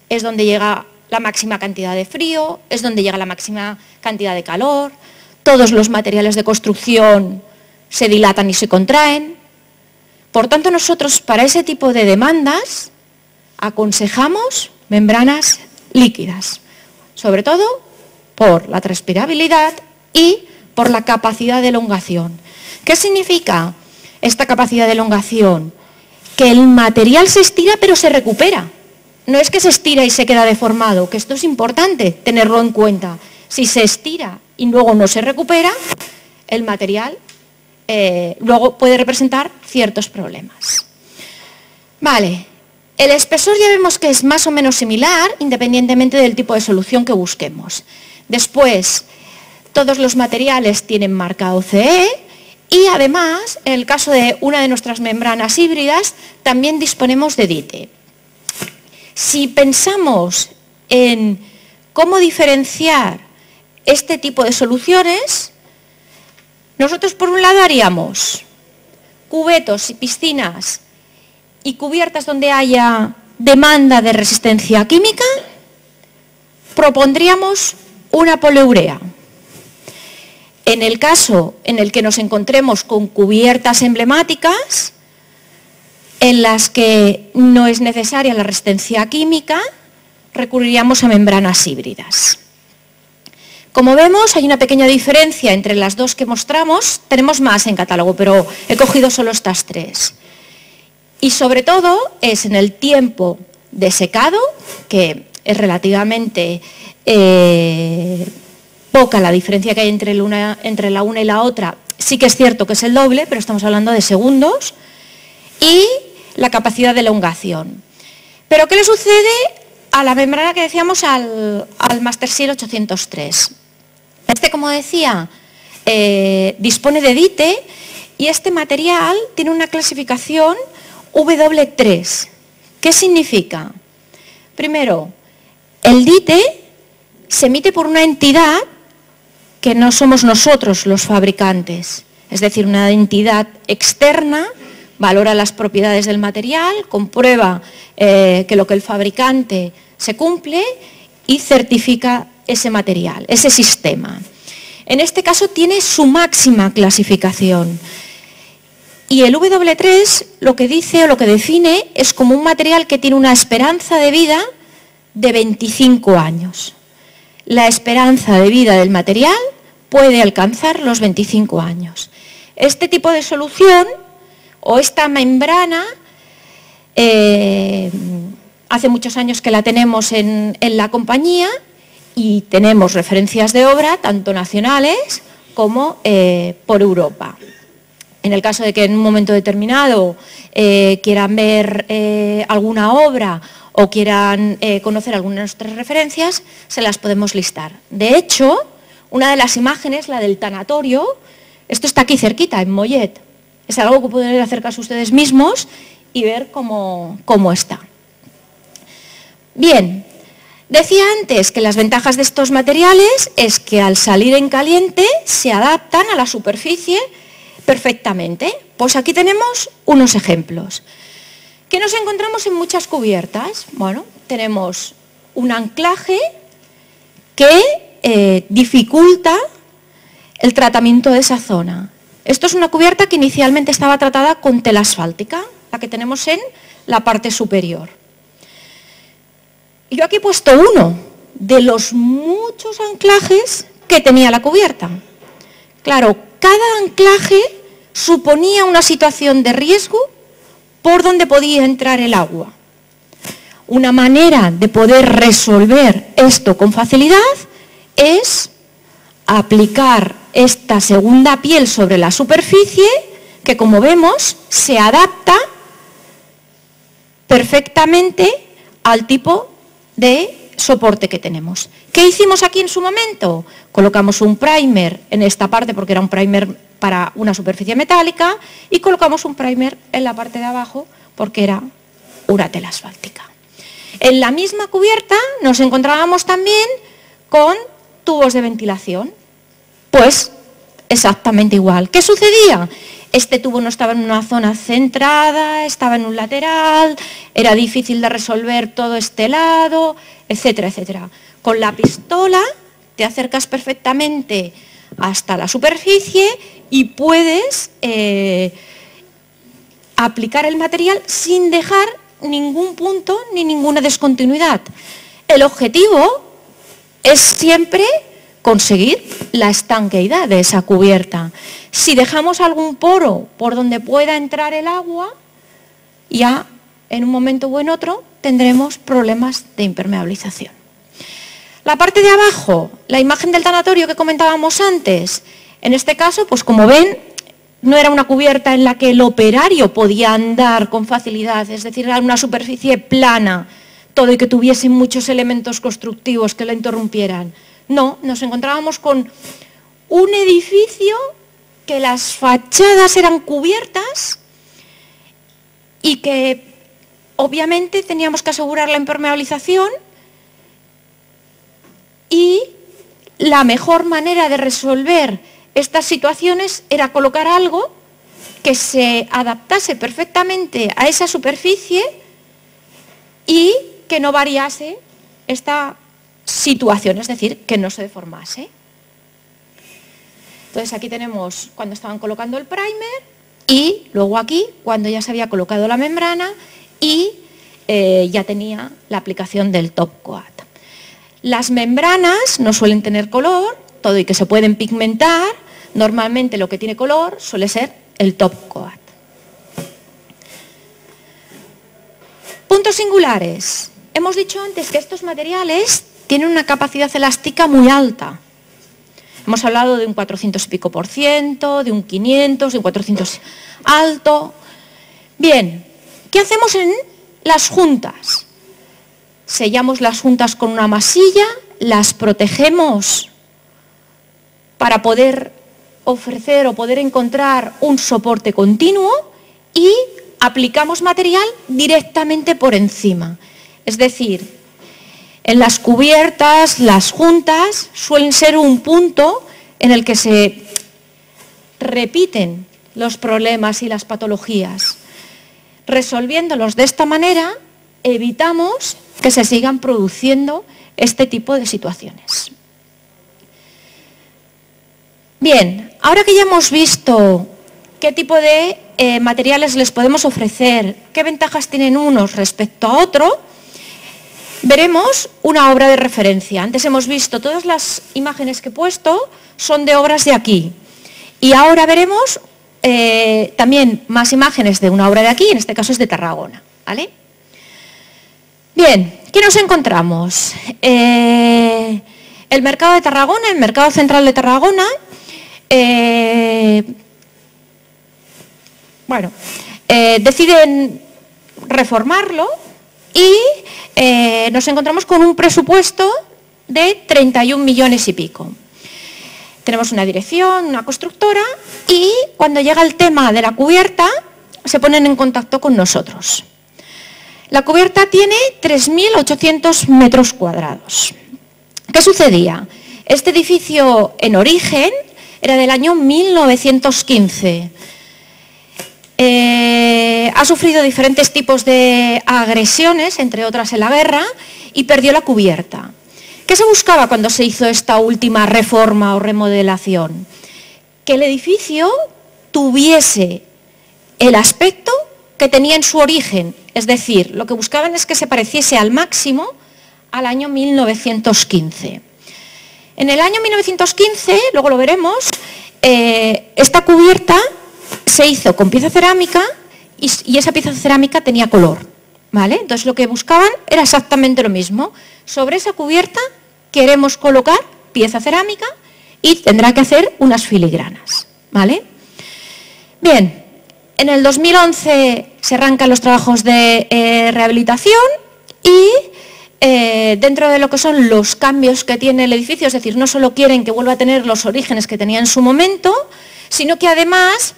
es donde llega la máxima cantidad de frío, es donde llega la máxima cantidad de calor, todos los materiales de construcción se dilatan y se contraen. Por tanto, nosotros para ese tipo de demandas aconsejamos membranas líquidas, sobre todo por la transpirabilidad y por la capacidad de elongación. ¿Qué significa esta capacidad de elongación? Que el material se estira pero se recupera. No es que se estira y se queda deformado, que esto es importante tenerlo en cuenta. Si se estira y luego no se recupera, el material luego puede representar ciertos problemas. Vale, el espesor ya vemos que es más o menos similar, independientemente del tipo de solución que busquemos. Después, todos los materiales tienen marca OCE y además, en el caso de una de nuestras membranas híbridas, también disponemos de DITE. Si pensamos en cómo diferenciar este tipo de soluciones, nosotros por un lado haríamos cubetos y piscinas y cubiertas donde haya demanda de resistencia química, propondríamos una poliurea. En el caso en el que nos encontremos con cubiertas emblemáticas, en las que no es necesaria la resistencia química, recurriríamos a membranas híbridas. Como vemos, hay una pequeña diferencia entre las dos que mostramos. Tenemos más en catálogo, pero he cogido solo estas tres. Y sobre todo es en el tiempo de secado, que es relativamente poca la diferencia que hay entre la una y la otra. Sí que es cierto que es el doble, pero estamos hablando de segundos. Y la capacidad de elongación. ¿Pero qué le sucede a la membrana que decíamos al MasterSeal 803? Este, como decía, dispone de DITE y este material tiene una clasificación W3. ¿Qué significa? Primero, el DITE se emite por una entidad que no somos nosotros los fabricantes, es decir, una entidad externa, valora las propiedades del material, comprueba que lo que el fabricante se cumple y certifica ese material, ese sistema. En este caso tiene su máxima clasificación. Y el W3 lo que dice o lo que define es como un material que tiene una esperanza de vida de 25 años. La esperanza de vida del material puede alcanzar los 25 años. Este tipo de solución o esta membrana, hace muchos años que la tenemos en la compañía y tenemos referencias de obra, tanto nacionales como por Europa. En el caso de que en un momento determinado quieran ver alguna obra o quieran conocer algunas de nuestras referencias, se las podemos listar. De hecho, una de las imágenes, la del tanatorio, esto está aquí cerquita, en Mollet. Es algo que pueden acercarse ustedes mismos y ver cómo está. Bien, decía antes que las ventajas de estos materiales es que al salir en caliente se adaptan a la superficie perfectamente. Pues aquí tenemos unos ejemplos. ¿Qué nos encontramos en muchas cubiertas? Bueno, tenemos un anclaje que dificulta el tratamiento de esa zona. Esto es una cubierta que inicialmente estaba tratada con tela asfáltica, la que tenemos en la parte superior. Yo aquí he puesto uno de los muchos anclajes que tenía la cubierta. Claro, cada anclaje suponía una situación de riesgo por donde podía entrar el agua. Una manera de poder resolver esto con facilidad es aplicar esta segunda piel sobre la superficie que, como vemos, se adapta perfectamente al tipo de soporte que tenemos. ¿Qué hicimos aquí en su momento? Colocamos un primer en esta parte porque era un primer para una superficie metálica y colocamos un primer en la parte de abajo porque era una tela asfáltica. En la misma cubierta nos encontrábamos también con tubos de ventilación. Pues exactamente igual. ¿Qué sucedía? Este tubo no estaba en una zona centrada, estaba en un lateral, era difícil de resolver todo este lado, etcétera, etcétera. Con la pistola te acercas perfectamente hasta la superficie y puedes aplicar el material sin dejar ningún punto ni ninguna descontinuidad. El objetivo es siempre conseguir la estanqueidad de esa cubierta. Si dejamos algún poro por donde pueda entrar el agua, ya en un momento o en otro tendremos problemas de impermeabilización. La parte de abajo, la imagen del tanatorio que comentábamos antes, en este caso, pues como ven, no era una cubierta en la que el operario podía andar con facilidad, es decir, era una superficie plana, todo y que tuviese muchos elementos constructivos que la interrumpieran. No, nos encontrábamos con un edificio que las fachadas eran cubiertas y que obviamente teníamos que asegurar la impermeabilización y la mejor manera de resolver estas situaciones era colocar algo que se adaptase perfectamente a esa superficie y que no variase esta situación, es decir, que no se deformase. Entonces aquí tenemos cuando estaban colocando el primer y luego aquí cuando ya se había colocado la membrana y ya tenía la aplicación del top coat. Las membranas no suelen tener color, todo y que se pueden pigmentar. Normalmente lo que tiene color suele ser el top coat. Puntos singulares. Hemos dicho antes que estos materiales tienen una capacidad elástica muy alta. Hemos hablado de un 400 y pico %, de un 500, de un 400 alto. Bien, ¿qué hacemos en las juntas? Sellamos las juntas con una masilla, las protegemos para poder ofrecer o poder encontrar un soporte continuo y aplicamos material directamente por encima. Es decir, en las cubiertas, las juntas suelen ser un punto en el que se repiten los problemas y las patologías. Resolviéndolos de esta manera, evitamos que se sigan produciendo este tipo de situaciones. Bien, ahora que ya hemos visto qué tipo de materiales les podemos ofrecer, qué ventajas tienen unos respecto a otro, veremos una obra de referencia. Antes hemos visto todas las imágenes que he puesto son de obras de aquí. Y ahora veremos también más imágenes de una obra de aquí, en este caso es de Tarragona, ¿vale? Bien, ¿qué nos encontramos? El mercado de Tarragona, el mercado central de Tarragona, deciden reformarlo y nos encontramos con un presupuesto de 31 millones y pico. Tenemos una dirección, una constructora y cuando llega el tema de la cubierta se ponen en contacto con nosotros. La cubierta tiene 3.800 metros cuadrados. ¿Qué sucedía? Este edificio en origen era del año 1915. Ha sufrido diferentes tipos de agresiones, entre otras en la guerra, y perdió la cubierta. ¿Qué se buscaba cuando se hizo esta última reforma o remodelación? Que el edificio tuviese el aspecto que tenía en su origen, es decir, lo que buscaban es que se pareciese al máximo al año 1915. En el año 1915, luego lo veremos, esta cubierta se hizo con pieza cerámica y esa pieza cerámica tenía color, ¿vale? Entonces lo que buscaban era exactamente lo mismo. Sobre esa cubierta queremos colocar pieza cerámica y tendrá que hacer unas filigranas, ¿vale? Bien, en el 2011 se arrancan los trabajos de rehabilitación y dentro de lo que son los cambios que tiene el edificio, es decir, no solo quieren que vuelva a tener los orígenes que tenía en su momento, sino que además,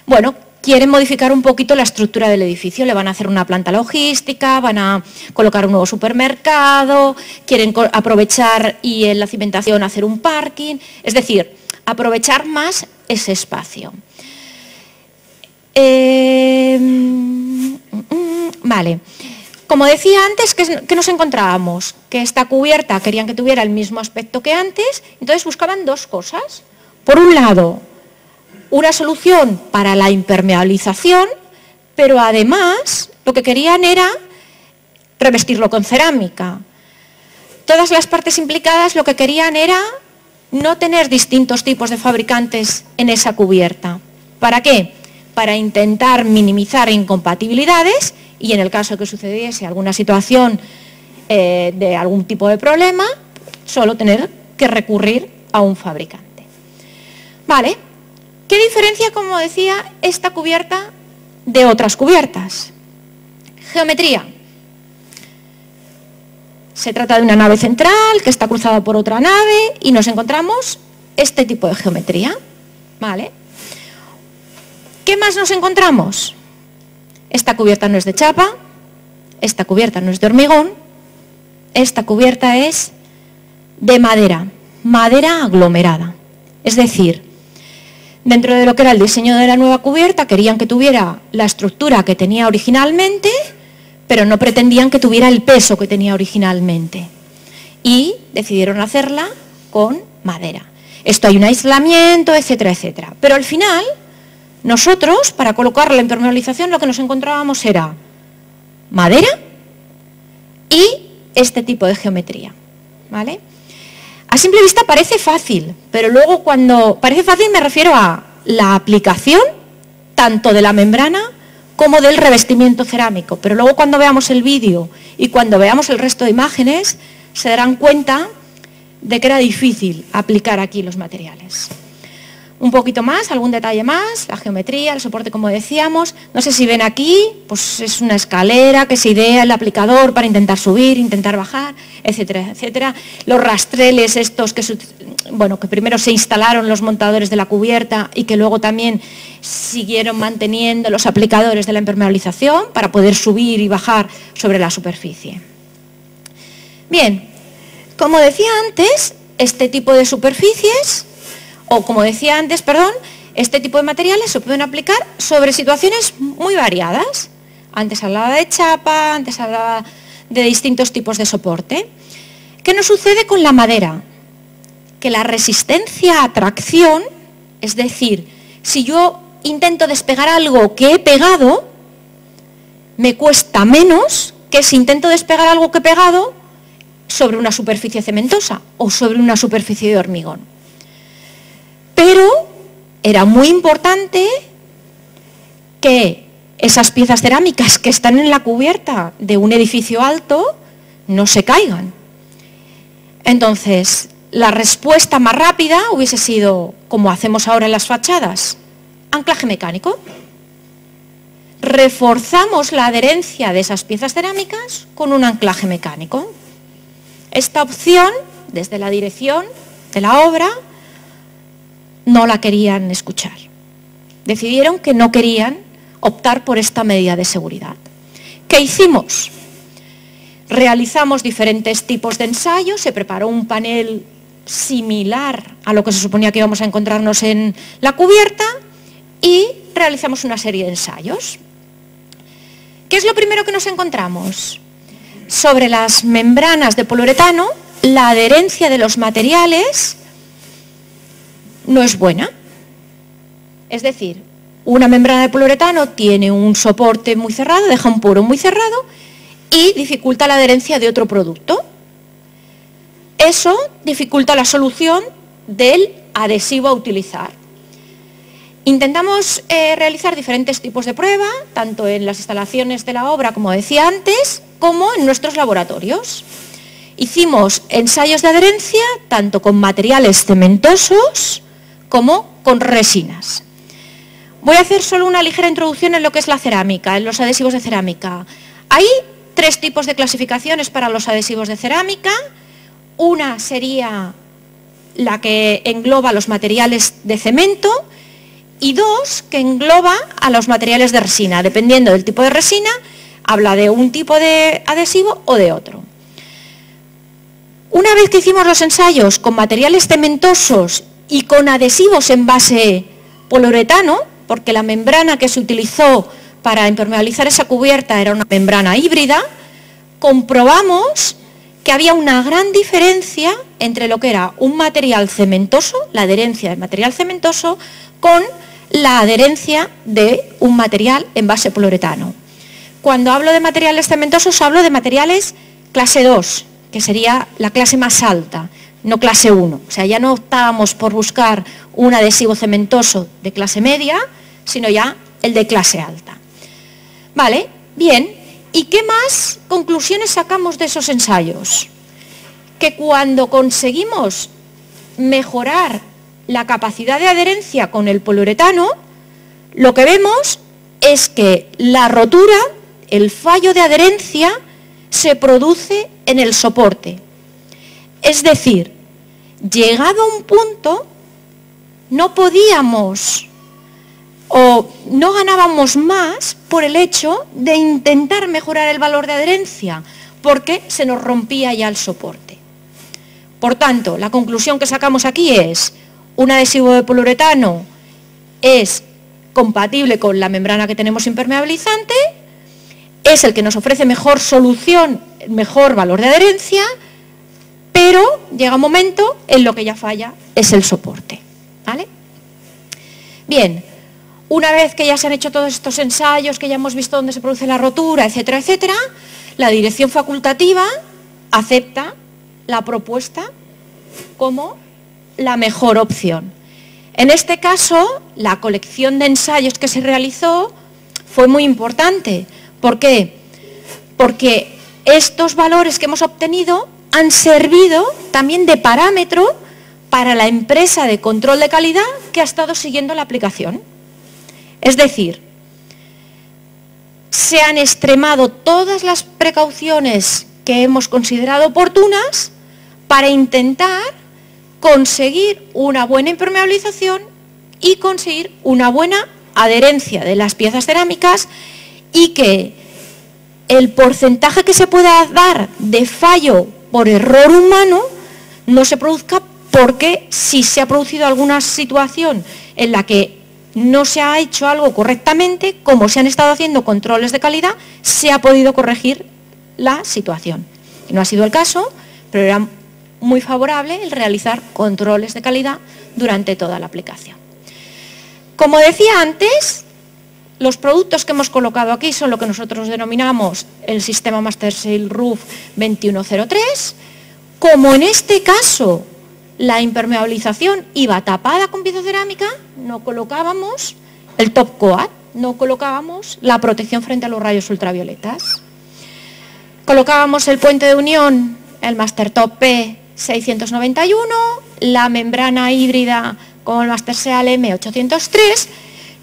bueno, quieren modificar un poquito la estructura del edificio. Le van a hacer una planta logística, van a colocar un nuevo supermercado, quieren aprovechar y en la cimentación hacer un parking, es decir, aprovechar más ese espacio. Vale. Como decía antes, ¿qué nos encontrábamos? Que esta cubierta querían que tuviera el mismo aspecto que antes, entonces buscaban dos cosas. Por un lado, una solución para la impermeabilización, pero además lo que querían era revestirlo con cerámica. Todas las partes implicadas lo que querían era no tener distintos tipos de fabricantes en esa cubierta. ¿Para qué? Para intentar minimizar incompatibilidades y en el caso de que sucediese alguna situación de algún tipo de problema, solo tener que recurrir a un fabricante. Vale. ¿Qué diferencia, como decía, esta cubierta de otras cubiertas? Geometría. Se trata de una nave central que está cruzada por otra nave y nos encontramos este tipo de geometría. ¿Vale? ¿Qué más nos encontramos? Esta cubierta no es de chapa, esta cubierta no es de hormigón, esta cubierta es de madera, madera aglomerada. Es decir, dentro de lo que era el diseño de la nueva cubierta, querían que tuviera la estructura que tenía originalmente, pero no pretendían que tuviera el peso que tenía originalmente. Y decidieron hacerla con madera. Esto hay un aislamiento, etcétera, etcétera. Pero al final, nosotros, para colocar la impermeabilización, lo que nos encontrábamos era madera y este tipo de geometría. ¿vale? A simple vista parece fácil, pero luego cuando parece fácil me refiero a la aplicación tanto de la membrana como del revestimiento cerámico, pero luego cuando veamos el vídeo y cuando veamos el resto de imágenes se darán cuenta de que era difícil aplicar aquí los materiales. Un poquito más, algún detalle más, la geometría, el soporte como decíamos, no sé si ven aquí, pues es una escalera que se idea el aplicador para intentar subir, intentar bajar, etcétera, etcétera. Los rastreles estos que primero se instalaron los montadores de la cubierta y que luego también siguieron manteniendo los aplicadores de la impermeabilización para poder subir y bajar sobre la superficie. Bien, como decía antes, este tipo de superficies, este tipo de materiales se pueden aplicar sobre situaciones muy variadas. Antes hablaba de chapa, antes hablaba de distintos tipos de soporte. ¿Qué nos sucede con la madera? Que la resistencia a tracción, es decir, si yo intento despegar algo que he pegado, me cuesta menos que si intento despegar algo que he pegado sobre una superficie cementosa o sobre una superficie de hormigón. Pero era muy importante que esas piezas cerámicas que están en la cubierta de un edificio alto no se caigan. Entonces, la respuesta más rápida hubiese sido, como hacemos ahora en las fachadas, anclaje mecánico. Reforzamos la adherencia de esas piezas cerámicas con un anclaje mecánico. Esta opción, desde la dirección de la obra, no la querían escuchar. Decidieron que no querían optar por esta medida de seguridad. ¿Qué hicimos? Realizamos diferentes tipos de ensayos, se preparó un panel similar a lo que se suponía que íbamos a encontrarnos en la cubierta y realizamos una serie de ensayos. ¿Qué es lo primero que nos encontramos? Sobre las membranas de poliuretano, la adherencia de los materiales no es buena. Es decir, una membrana de poliuretano tiene un soporte muy cerrado, deja un poro muy cerrado y dificulta la adherencia de otro producto. Eso dificulta la solución del adhesivo a utilizar. Intentamos realizar diferentes tipos de prueba, tanto en las instalaciones de la obra, como decía antes, como en nuestros laboratorios. Hicimos ensayos de adherencia tanto con materiales cementosos como con resinas. Voy a hacer solo una ligera introducción en lo que es la cerámica, en los adhesivos de cerámica. Hay tres tipos de clasificaciones para los adhesivos de cerámica. Una sería la que engloba los materiales de cemento y dos que engloba a los materiales de resina. Dependiendo del tipo de resina, habla de un tipo de adhesivo o de otro. Una vez que hicimos los ensayos con materiales cementosos y con adhesivos en base poliuretano, porque la membrana que se utilizó para impermeabilizar esa cubierta era una membrana híbrida, comprobamos que había una gran diferencia entre lo que era un material cementoso, la adherencia del material cementoso, con la adherencia de un material en base poliuretano. Cuando hablo de materiales cementosos hablo de materiales clase 2, que sería la clase más alta, no clase 1. O sea, ya no optábamos por buscar un adhesivo cementoso de clase media, sino ya el de clase alta. Vale, bien. ¿Y qué más conclusiones sacamos de esos ensayos? Que cuando conseguimos mejorar la capacidad de adherencia con el poliuretano, lo que vemos es que la rotura, el fallo de adherencia, se produce en el soporte. Es decir, llegado a un punto, no podíamos o no ganábamos más por el hecho de intentar mejorar el valor de adherencia, porque se nos rompía ya el soporte. Por tanto, la conclusión que sacamos aquí es: un adhesivo de poliuretano es compatible con la membrana que tenemos impermeabilizante, es el que nos ofrece mejor solución, mejor valor de adherencia, pero llega un momento en lo que ya falla es el soporte. ¿Vale? Bien, una vez que ya se han hecho todos estos ensayos, que ya hemos visto dónde se produce la rotura, etcétera, etcétera, la dirección facultativa acepta la propuesta como la mejor opción. En este caso, la colección de ensayos que se realizó fue muy importante. ¿Por qué? Porque estos valores que hemos obtenido han servido también de parámetro para la empresa de control de calidad que ha estado siguiendo la aplicación. Es decir, se han extremado todas las precauciones que hemos considerado oportunas para intentar conseguir una buena impermeabilización y conseguir una buena adherencia de las piezas cerámicas y que el porcentaje que se pueda dar de fallo por error humano no se produzca, porque si se ha producido alguna situación en la que no se ha hecho algo correctamente, como se han estado haciendo controles de calidad, se ha podido corregir la situación. No ha sido el caso, pero era muy favorable el realizar controles de calidad durante toda la aplicación. Como decía antes, los productos que hemos colocado aquí son lo que nosotros denominamos el sistema Master Seal Roof 2103. Como en este caso la impermeabilización iba tapada con pieza cerámica, no colocábamos el top coat, no colocábamos la protección frente a los rayos ultravioletas. Colocábamos el puente de unión, el Master Top P691, la membrana híbrida con el Master Seal M803,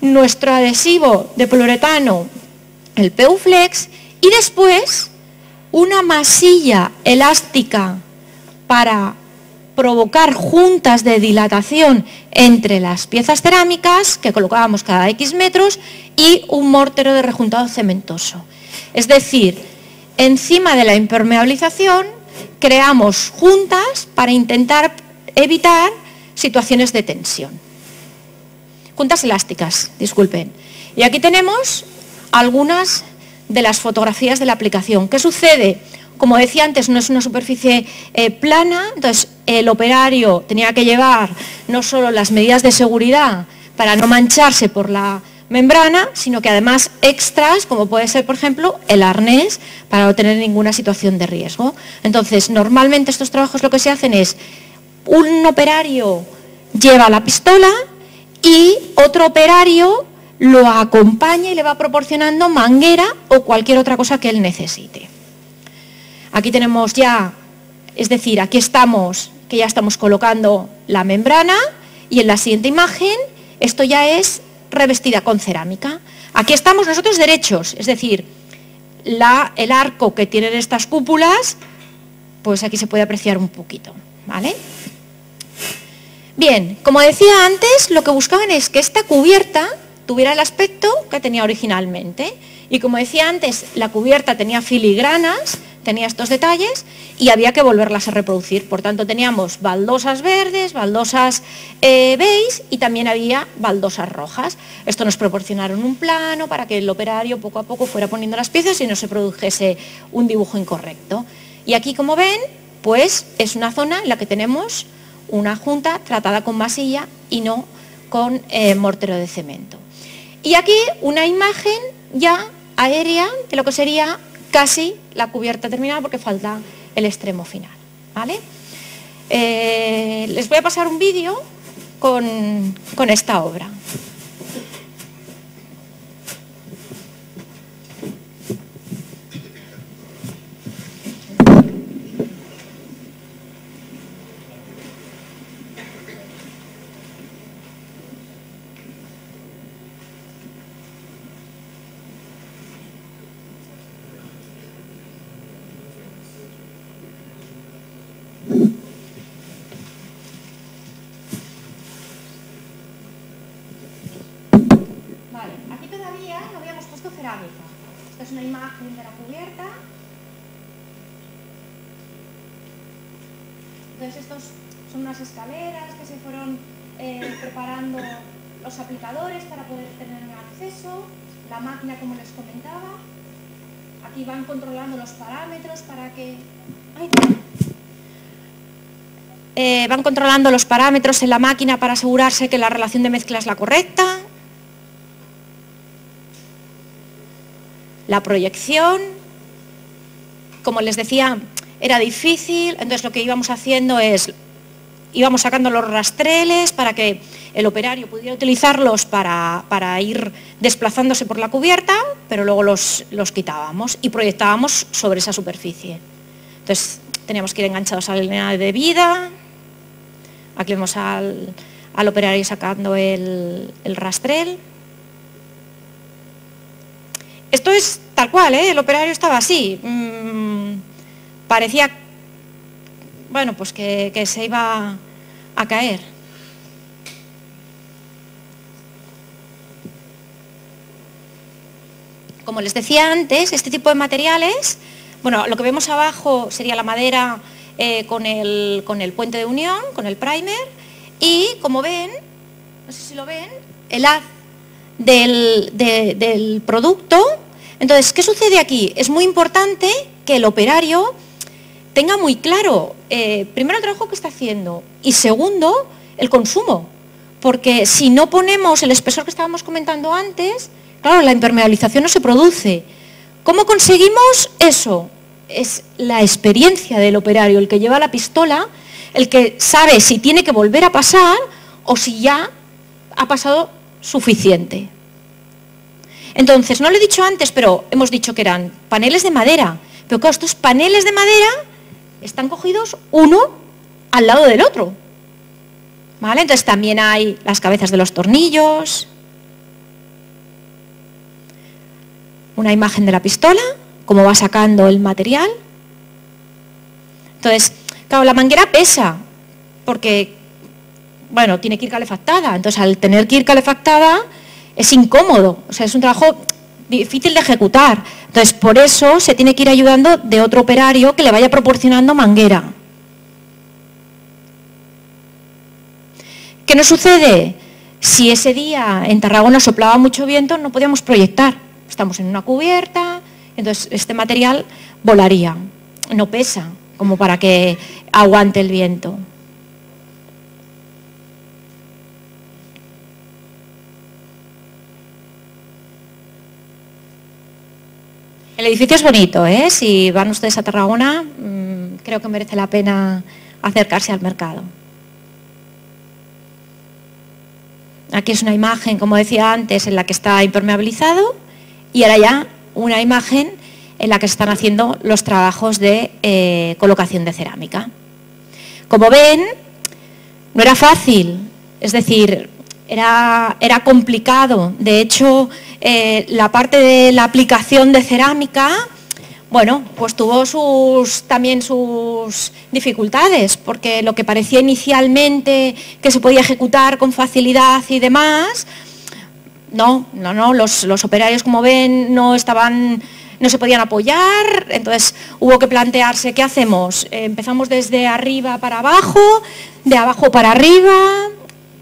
nuestro adhesivo de poliuretano, el PU Flex, y después una masilla elástica para provocar juntas de dilatación entre las piezas cerámicas que colocábamos cada X metros y un mortero de rejuntado cementoso. Es decir, encima de la impermeabilización creamos juntas para intentar evitar situaciones de tensión. Juntas elásticas, disculpen. Y aquí tenemos algunas de las fotografías de la aplicación. ¿Qué sucede? Como decía antes, no es una superficie plana, entonces el operario tenía que llevar no solo las medidas de seguridad para no mancharse por la membrana, sino que además extras, como puede ser, por ejemplo, el arnés, para no tener ninguna situación de riesgo. Entonces, normalmente estos trabajos lo que se hacen es, un operario lleva la pistola y otro operario lo acompaña y le va proporcionando manguera o cualquier otra cosa que él necesite. Aquí tenemos ya, es decir, aquí estamos, que ya estamos colocando la membrana, y en la siguiente imagen esto ya es revestida con cerámica. Aquí estamos nosotros derechos, es decir, el arco que tienen estas cúpulas, pues aquí se puede apreciar un poquito, ¿vale? Bien, como decía antes, lo que buscaban es que esta cubierta tuviera el aspecto que tenía originalmente. Y como decía antes, la cubierta tenía filigranas, tenía estos detalles y había que volverlas a reproducir. Por tanto, teníamos baldosas verdes, baldosas beige y también había baldosas rojas. Esto nos proporcionaron un plano para que el operario poco a poco fuera poniendo las piezas y no se produjese un dibujo incorrecto. Y aquí, como ven, pues es una zona en la que tenemos una junta tratada con masilla y no con mortero de cemento. Y aquí una imagen ya aérea de lo que sería casi la cubierta terminada, porque falta el extremo final, ¿vale? Les voy a pasar un vídeo con esta obra. Esta es una imagen de la cubierta. Entonces estos son unas escaleras que se fueron preparando los aplicadores para poder tener un acceso. La máquina, como les comentaba. Aquí van controlando los parámetros para que... van controlando los parámetros en la máquina para asegurarse que la relación de mezcla es la correcta. La proyección, como les decía, era difícil, entonces lo que íbamos haciendo es, íbamos sacando los rastreles para que el operario pudiera utilizarlos para ir desplazándose por la cubierta, pero luego los quitábamos y proyectábamos sobre esa superficie. Entonces teníamos que ir enganchados a la línea de vida, aquí vemos al operario sacando el rastrel. Esto es tal cual, el operario estaba así, parecía, bueno, pues que se iba a caer. Como les decía antes, este tipo de materiales, bueno, lo que vemos abajo sería la madera con el puente de unión, con el primer, y como ven, no sé si lo ven, el haz del producto. Entonces, ¿qué sucede aquí? Es muy importante que el operario tenga muy claro, primero el trabajo que está haciendo y segundo, el consumo. Porque si no ponemos el espesor que estábamos comentando antes, claro, la impermeabilización no se produce. ¿Cómo conseguimos eso? Es la experiencia del operario, el que lleva la pistola, el que sabe si tiene que volver a pasar o si ya ha pasado suficiente. Entonces, no lo he dicho antes, pero hemos dicho que eran paneles de madera. Pero claro, estos paneles de madera están cogidos uno al lado del otro. ¿Vale? Entonces también hay las cabezas de los tornillos. Una imagen de la pistola, cómo va sacando el material. Entonces, claro, la manguera pesa, porque, bueno, tiene que ir calefactada. Entonces, al tener que ir calefactada, es incómodo, o sea, es un trabajo difícil de ejecutar. Entonces, por eso se tiene que ir ayudando de otro operario que le vaya proporcionando manguera. ¿Qué nos sucede? Si ese día en Tarragona soplaba mucho viento, no podíamos proyectar. Estamos en una cubierta, entonces este material volaría, no pesa como para que aguante el viento. El edificio es bonito, si van ustedes a Tarragona, creo que merece la pena acercarse al mercado. Aquí es una imagen, como decía antes, en la que está impermeabilizado y ahora ya una imagen en la que se están haciendo los trabajos de colocación de cerámica. Como ven, no era fácil, es decir, era complicado. De hecho, la parte de la aplicación de cerámica, bueno, pues tuvo también sus dificultades, porque lo que parecía inicialmente que se podía ejecutar con facilidad y demás, no, los operarios, como ven, no se podían apoyar. Entonces hubo que plantearse, ¿qué hacemos? Empezamos desde arriba para abajo, de abajo para arriba.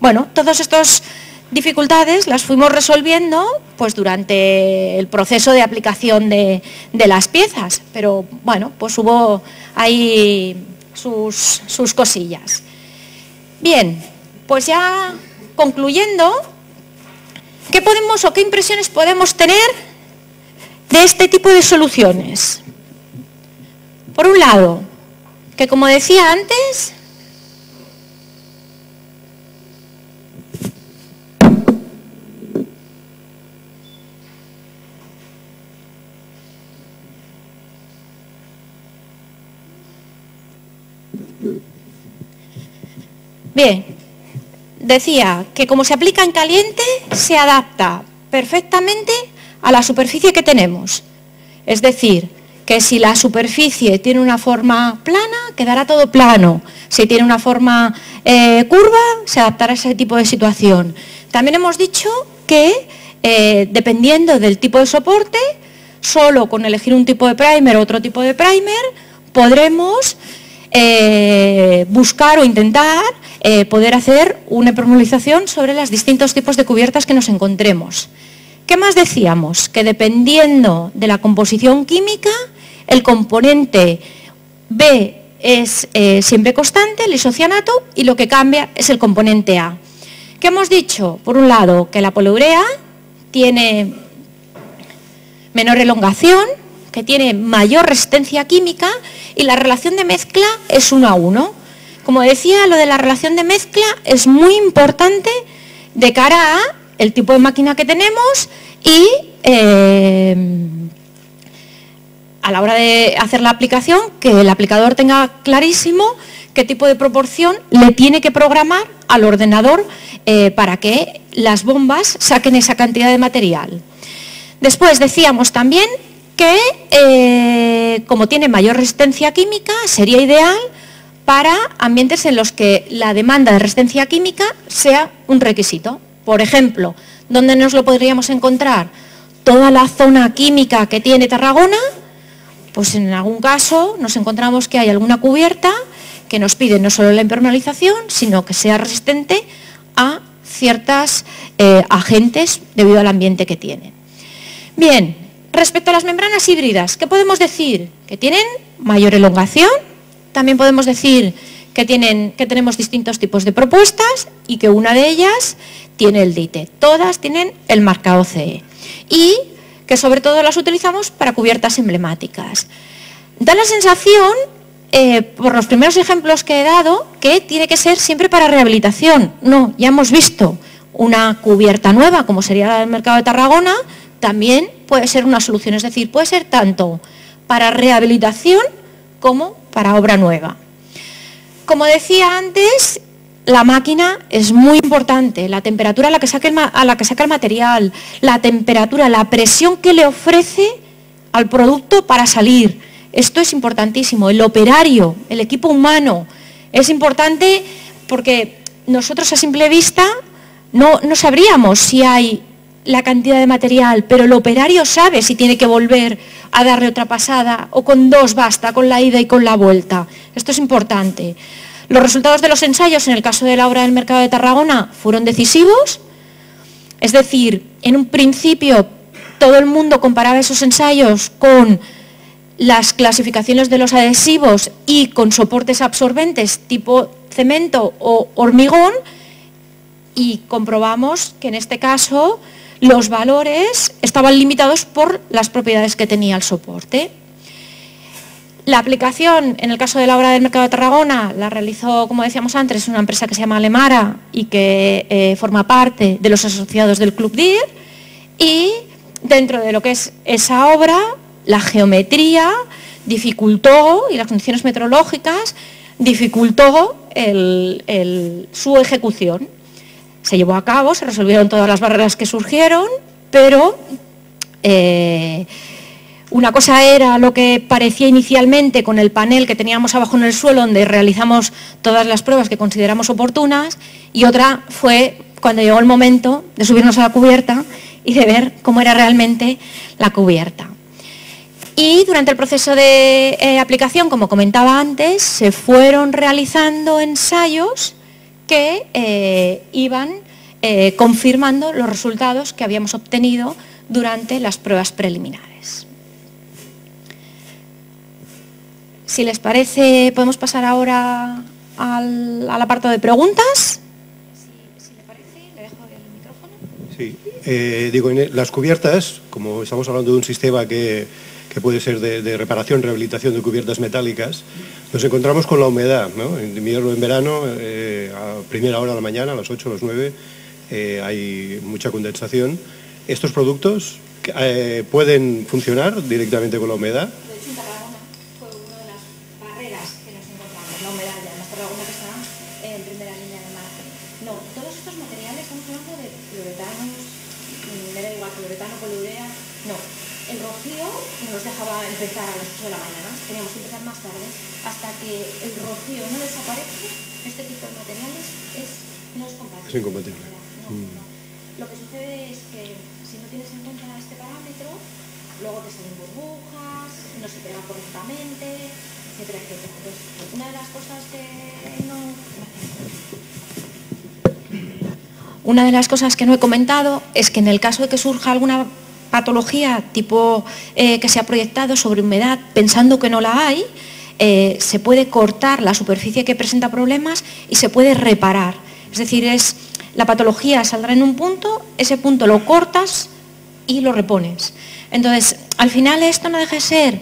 Bueno, todas estas dificultades las fuimos resolviendo pues durante el proceso de aplicación de las piezas, pero bueno, pues hubo ahí sus cosillas. Bien, pues ya concluyendo, ¿qué podemos o qué impresiones podemos tener de este tipo de soluciones? Por un lado, que como decía antes, bien, decía que como se aplica en caliente, se adapta perfectamente a la superficie que tenemos. Es decir, que si la superficie tiene una forma plana, quedará todo plano. Si tiene una forma curva, se adaptará a ese tipo de situación. También hemos dicho que, dependiendo del tipo de soporte, solo con elegir un tipo de primer o otro tipo de primer, podremos buscar o intentar poder hacer una impermeabilización sobre los distintos tipos de cubiertas que nos encontremos. ¿Qué más decíamos? Que dependiendo de la composición química, el componente B es siempre constante, el isocianato, y lo que cambia es el componente A. ¿Qué hemos dicho? Por un lado, que la poliurea tiene menor elongación que tiene mayor resistencia química y la relación de mezcla es 1 a 1. Como decía, lo de la relación de mezcla es muy importante de cara a el tipo de máquina que tenemos y a la hora de hacer la aplicación, que el aplicador tenga clarísimo qué tipo de proporción le tiene que programar al ordenador para que las bombas saquen esa cantidad de material. Después decíamos también que como tiene mayor resistencia química, sería ideal para ambientes en los que la demanda de resistencia química sea un requisito. Por ejemplo, ¿dónde nos lo podríamos encontrar? Toda la zona química que tiene Tarragona, pues en algún caso nos encontramos que hay alguna cubierta que nos pide no solo la impermeabilización, sino que sea resistente a ciertos agentes debido al ambiente que tiene. Bien, respecto a las membranas híbridas, ¿qué podemos decir? Que tienen mayor elongación, también podemos decir que tenemos distintos tipos de propuestas y que una de ellas tiene el DITE. Todas tienen el marcado CE y que sobre todo las utilizamos para cubiertas emblemáticas. Da la sensación, por los primeros ejemplos que he dado, que tiene que ser siempre para rehabilitación. No, ya hemos visto una cubierta nueva, como sería la del Mercado de Tarragona, también puede ser una solución, es decir, puede ser tanto para rehabilitación como para obra nueva. Como decía antes, la máquina es muy importante, la temperatura a la que saca el material, la temperatura, la presión que le ofrece al producto para salir. Esto es importantísimo. El operario, el equipo humano, es importante porque nosotros a simple vista no sabríamos si hay la cantidad de material, pero el operario sabe si tiene que volver a darle otra pasada o con 2 basta, con la ida y con la vuelta. Esto es importante. Los resultados de los ensayos en el caso de la obra del Mercado de Tarragona fueron decisivos, es decir, en un principio todo el mundo comparaba esos ensayos con las clasificaciones de los adhesivos y con soportes absorbentes tipo cemento o hormigón y comprobamos que en este caso los valores estaban limitados por las propiedades que tenía el soporte. La aplicación, en el caso de la obra del Mercado de Tarragona, la realizó, como decíamos antes, una empresa que se llama Alemara y que forma parte de los asociados del Club DIR. Y dentro de lo que es esa obra, la geometría dificultó, y las condiciones meteorológicas, dificultó su ejecución. Se llevó a cabo, se resolvieron todas las barreras que surgieron, pero una cosa era lo que parecía inicialmente con el panel que teníamos abajo en el suelo, donde realizamos todas las pruebas que consideramos oportunas, y otra fue cuando llegó el momento de subirnos a la cubierta y de ver cómo era realmente la cubierta. Y durante el proceso de aplicación, como comentaba antes, se fueron realizando ensayos que iban confirmando los resultados que habíamos obtenido durante las pruebas preliminares. Si les parece, podemos pasar ahora al apartado de preguntas. Si le parece, le dejo el micrófono. Sí, digo, en las cubiertas, como estamos hablando de un sistema que puede ser de reparación, rehabilitación de cubiertas metálicas, nos encontramos con la humedad, ¿no? En invierno, en verano, a primera hora de la mañana, a las 8, a las 9, hay mucha condensación. ¿Estos productos pueden funcionar directamente con la humedad? De hecho, en Tarragona fue una de las barreras que nos encontramos, la humedad, y además Tarragona que está en primera línea de mar. No, todos estos materiales, estamos hablando de fluoretanos, me da igual, fluoretano, poliurea, no. El rocío nos dejaba empezar a las 8 de la mañana, teníamos que empezar más tarde, hasta que el rocío no desaparece, este tipo de materiales no es compatible. Es incompatible. No. Lo que sucede es que si no tienes en cuenta este parámetro, luego te salen burbujas, no se pega correctamente, etcétera, etcétera. Entonces, una de las cosas que no he comentado es que en el caso de que surja alguna patología tipo que se ha proyectado sobre humedad pensando que no la hay, se puede cortar la superficie que presenta problemas y se puede reparar. Es decir, la patología saldrá en un punto, ese punto lo cortas y lo repones. Entonces, al final esto no deja de ser,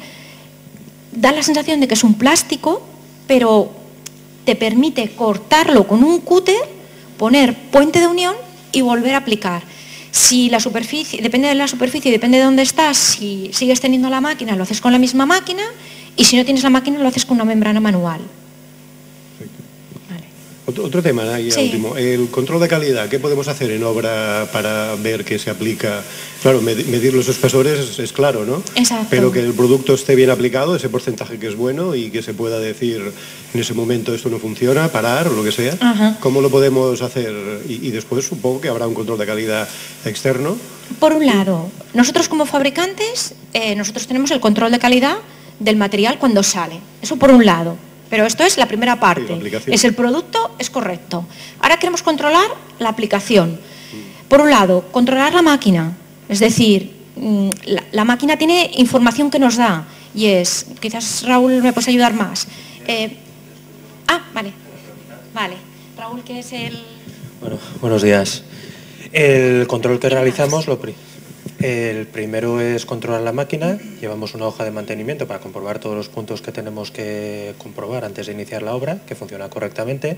da la sensación de que es un plástico, pero te permite cortarlo con un cúter, poner puente de unión y volver a aplicar. Si la superficie, depende de la superficie, depende de dónde estás, si sigues teniendo la máquina, lo haces con la misma máquina, y si no tienes la máquina, lo haces con una membrana manual. Otro tema, ya último, el control de calidad. ¿Qué podemos hacer en obra para ver que se aplica? Claro, medir los espesores es claro, ¿no? Exacto. Pero que el producto esté bien aplicado, ese porcentaje que es bueno y que se pueda decir en ese momento esto no funciona, parar o lo que sea. Ajá. ¿Cómo lo podemos hacer? Y después supongo que habrá un control de calidad externo. Por un lado, nosotros como fabricantes, nosotros tenemos el control de calidad del material cuando sale. Eso por un lado. Pero esto es la primera parte, es el producto, es correcto. Ahora queremos controlar la aplicación. Por un lado, controlar la máquina, es decir, la máquina tiene información que nos da y es, quizás Raúl me puedes ayudar más. Vale. Raúl, ¿qué es el...? Bueno, buenos días. El control que realizamos, el primero es controlar la máquina. Llevamos una hoja de mantenimiento para comprobar todos los puntos que tenemos que comprobar antes de iniciar la obra, que funciona correctamente.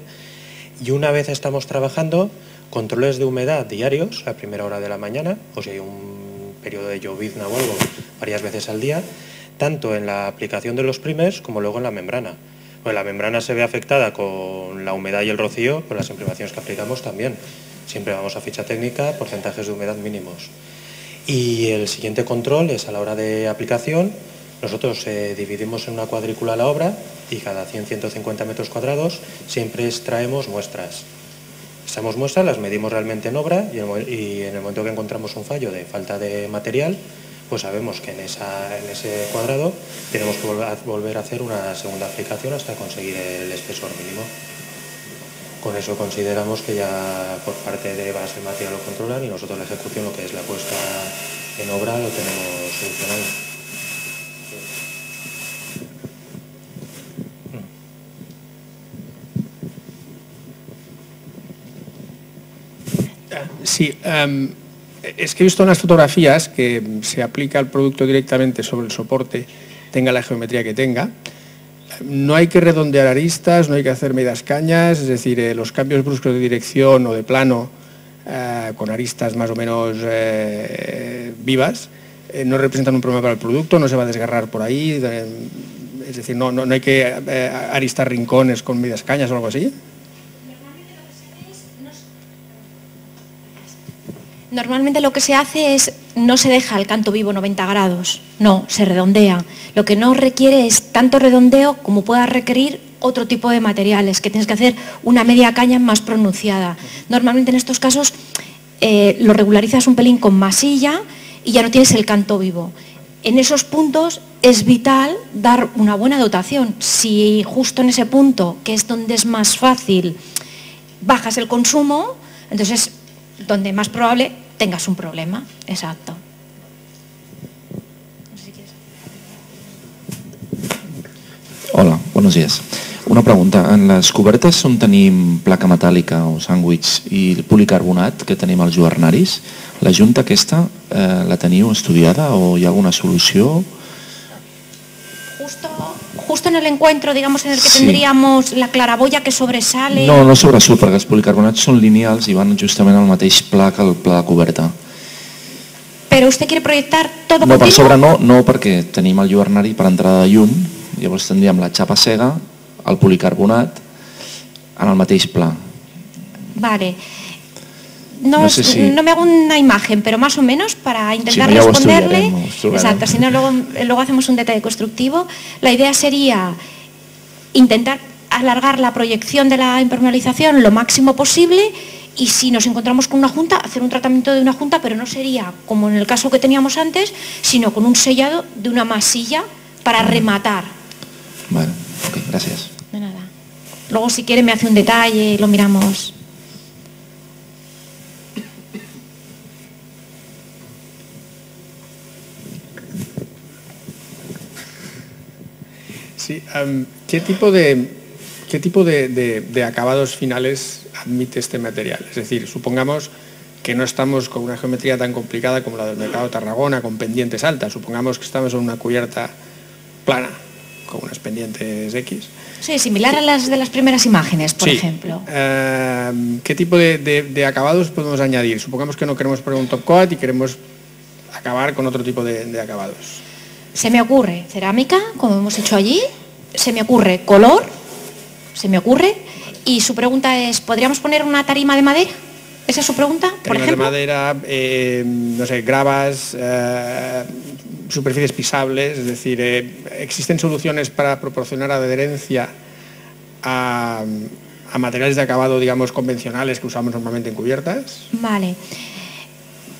Y una vez estamos trabajando, controles de humedad diarios a primera hora de la mañana, o si hay un periodo de llovizna o algo, varias veces al día, tanto en la aplicación de los primers como luego en la membrana. Pues la membrana se ve afectada con la humedad y el rocío, con las imprimaciones que aplicamos también. Siempre vamos a ficha técnica, porcentajes de humedad mínimos. Y el siguiente control es a la hora de aplicación. Nosotros dividimos en una cuadrícula la obra y cada 100-150 metros cuadrados siempre extraemos muestras. Extraemos muestras, las medimos realmente en obra y en el momento que encontramos un fallo de falta de material, pues sabemos que en ese cuadrado tenemos que volver a hacer una segunda aplicación hasta conseguir el espesor mínimo. Con eso consideramos que ya por parte de base material lo controlan y nosotros la ejecución, lo que es la puesta en obra, lo tenemos solucionado. Sí, es que he visto unas fotografías que se aplica el producto directamente sobre el soporte, tenga la geometría que tenga. No hay que redondear aristas, no hay que hacer medias cañas, es decir, los cambios bruscos de dirección o de plano con aristas más o menos vivas no representan un problema para el producto, no se va a desgarrar por ahí, es decir, no hay que aristar rincones con medias cañas o algo así. Normalmente lo que se hace es, no se deja el canto vivo 90 grados, no, se redondea. Lo que no requiere es tanto redondeo como pueda requerir otro tipo de materiales, que tienes que hacer una media caña más pronunciada. Normalmente en estos casos lo regularizas un pelín con masilla y ya no tienes el canto vivo. En esos puntos es vital dar una buena dotación. Si justo en ese punto, que es donde es más fácil, bajas el consumo, entonces donde más probable tengas un problema. Exacto. No sé si quieres. Hola, buenos días. Una pregunta. En les cobertes on tenim placa metàl·lica o sàndwich i policarbonat que tenim als lluernaris, la junta aquesta la teniu estudiada o hi ha alguna solució? Justo en el encuentro, digamos, en el que tendríamos la claraboya que sobresale... No sobresurt, perquè els policarbonats són lineals i van justament al mateix pla que el pla de coberta. Pero usted quiere proyectar todo No, per continuo? sobre no, perquè tenim el lluernari per entrada de llum, llavors tindríem la xapa cega, el policarbonat, en el mateix pla. Vale. No me hago una imagen, pero más o menos para intentar Si no, ya responderle. ho estudiarem. Exacto, si no luego hacemos un detalle constructivo. La idea sería intentar alargar la proyección de la impermeabilización lo máximo posible y si nos encontramos con una junta, hacer un tratamiento de una junta, pero no sería como en el caso que teníamos antes, sino con un sellado de una masilla para rematar. Bueno, ok, gracias. De nada. Luego si quiere me hace un detalle y lo miramos. Sí, ¿qué tipo de acabados finales admite este material? Es decir, supongamos que no estamos con una geometría tan complicada como la del Mercado de Tarragona, con pendientes altas. Supongamos que estamos en una cubierta plana, con unas pendientes X. Sí, similar a las de las primeras imágenes, por ejemplo. ¿Qué tipo de acabados podemos añadir? Supongamos que no queremos poner un top coat y queremos acabar con otro tipo de acabados. Se me ocurre cerámica, como hemos hecho allí, se me ocurre color, se me ocurre, y su pregunta es, ¿podríamos poner una tarima de madera? ¿Esa es su pregunta, por ejemplo? De madera, no sé, gravas, superficies pisables, es decir, ¿existen soluciones para proporcionar adherencia a materiales de acabado, digamos, convencionales que usamos normalmente en cubiertas? Vale.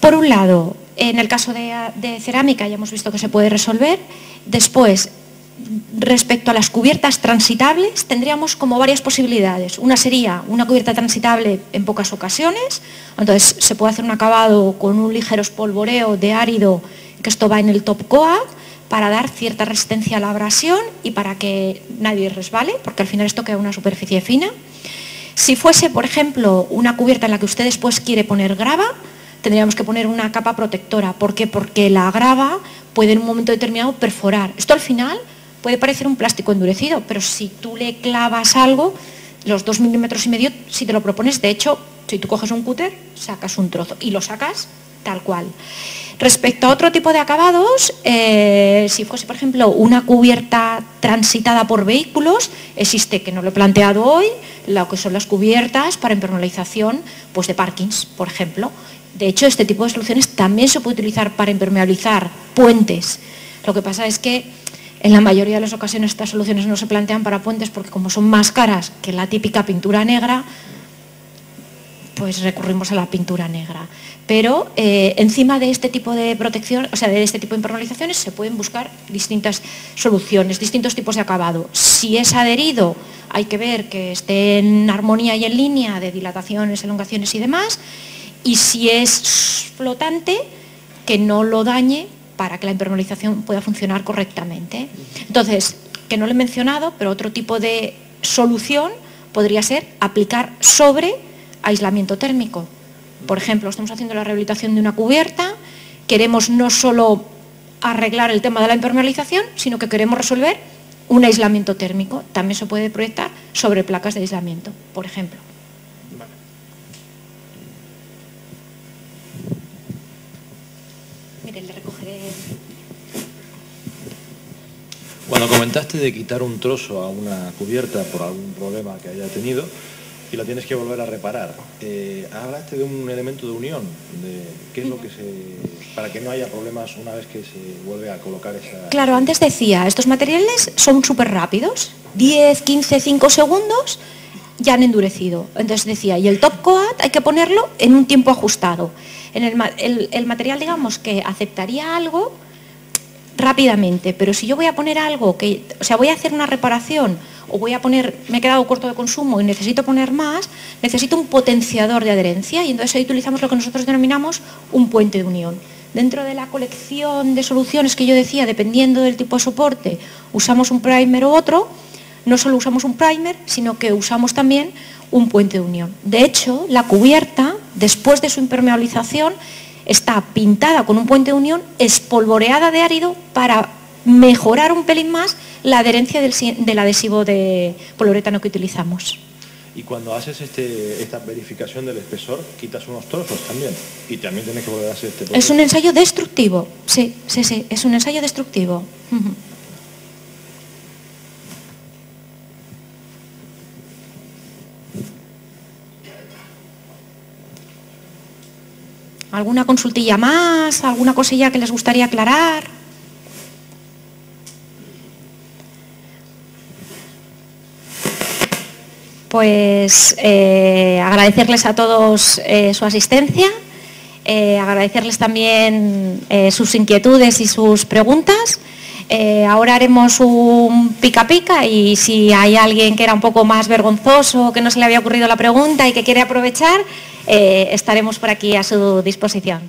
Por un lado, en el caso de cerámica ya hemos visto que se puede resolver. Después, respecto a las cubiertas transitables, tendríamos como varias posibilidades. Una sería una cubierta transitable en pocas ocasiones, entonces se puede hacer un acabado con un ligero espolvoreo de árido, que esto va en el top coat, para dar cierta resistencia a la abrasión y para que nadie resbale, porque al final esto queda una superficie fina. Si fuese, por ejemplo, una cubierta en la que usted después quiere poner grava, tendríamos que poner una capa protectora. ¿Por qué? Porque la grava puede en un momento determinado perforar. Esto al final puede parecer un plástico endurecido, pero si tú le clavas algo, los 2,5 milímetros, si te lo propones, de hecho, si tú coges un cúter, sacas un trozo y lo sacas tal cual. Respecto a otro tipo de acabados, si fuese, por ejemplo, una cubierta transitada por vehículos, existe, que no lo he planteado hoy, lo que son las cubiertas para impermeabilización pues de parkings, por ejemplo. De hecho, este tipo de soluciones también se puede utilizar para impermeabilizar puentes. Lo que pasa es que en la mayoría de las ocasiones estas soluciones no se plantean para puentes porque como son más caras que la típica pintura negra, pues recurrimos a la pintura negra. Pero encima de este tipo de protección, o sea, de este tipo de impermeabilizaciones, se pueden buscar distintas soluciones, distintos tipos de acabado. Si es adherido, hay que ver que esté en armonía y en línea de dilataciones, elongaciones y demás. Y si es flotante, que no lo dañe para que la impermeabilización pueda funcionar correctamente. Entonces, que no lo he mencionado, pero otro tipo de solución podría ser aplicar sobre aislamiento térmico. Por ejemplo, estamos haciendo la rehabilitación de una cubierta, queremos no solo arreglar el tema de la impermeabilización, sino que queremos resolver un aislamiento térmico. También se puede proyectar sobre placas de aislamiento, por ejemplo. Miren, le recogeré. Cuando comentaste de quitar un trozo a una cubierta por algún problema que haya tenido y la tienes que volver a reparar, hablaste de un elemento de unión, de qué es lo que para que no haya problemas una vez que se vuelve a colocar esa... Claro, antes decía, estos materiales son súper rápidos, 10, 15, 5 segundos ya han endurecido. Entonces decía, y el top coat hay que ponerlo en un tiempo ajustado. El material, digamos, que aceptaría algo rápidamente, pero si yo voy a poner algo que, o sea, voy a hacer una reparación o voy a poner, me he quedado corto de consumo y necesito poner más, necesito un potenciador de adherencia y entonces ahí utilizamos lo que nosotros denominamos un puente de unión. Dentro de la colección de soluciones que yo decía, dependiendo del tipo de soporte, usamos un primer u otro, no solo usamos un primer, sino que usamos también un puente de unión. De hecho, la cubierta, después de su impermeabilización, está pintada con un puente de unión espolvoreada de árido para mejorar un pelín más la adherencia del adhesivo de poliuretano que utilizamos. Y cuando haces esta verificación del espesor, quitas unos trozos también. Y también tienes que volver a hacer este proceso. Es un ensayo destructivo, sí, es un ensayo destructivo. ¿Alguna consultilla más? ¿Alguna cosilla que les gustaría aclarar? Pues agradecerles a todos su asistencia, agradecerles también sus inquietudes y sus preguntas. Ahora haremos un pica pica y si hay alguien que era un poco más vergonzoso, que no se le había ocurrido la pregunta y que quiere aprovechar, estaremos por aquí a su disposición.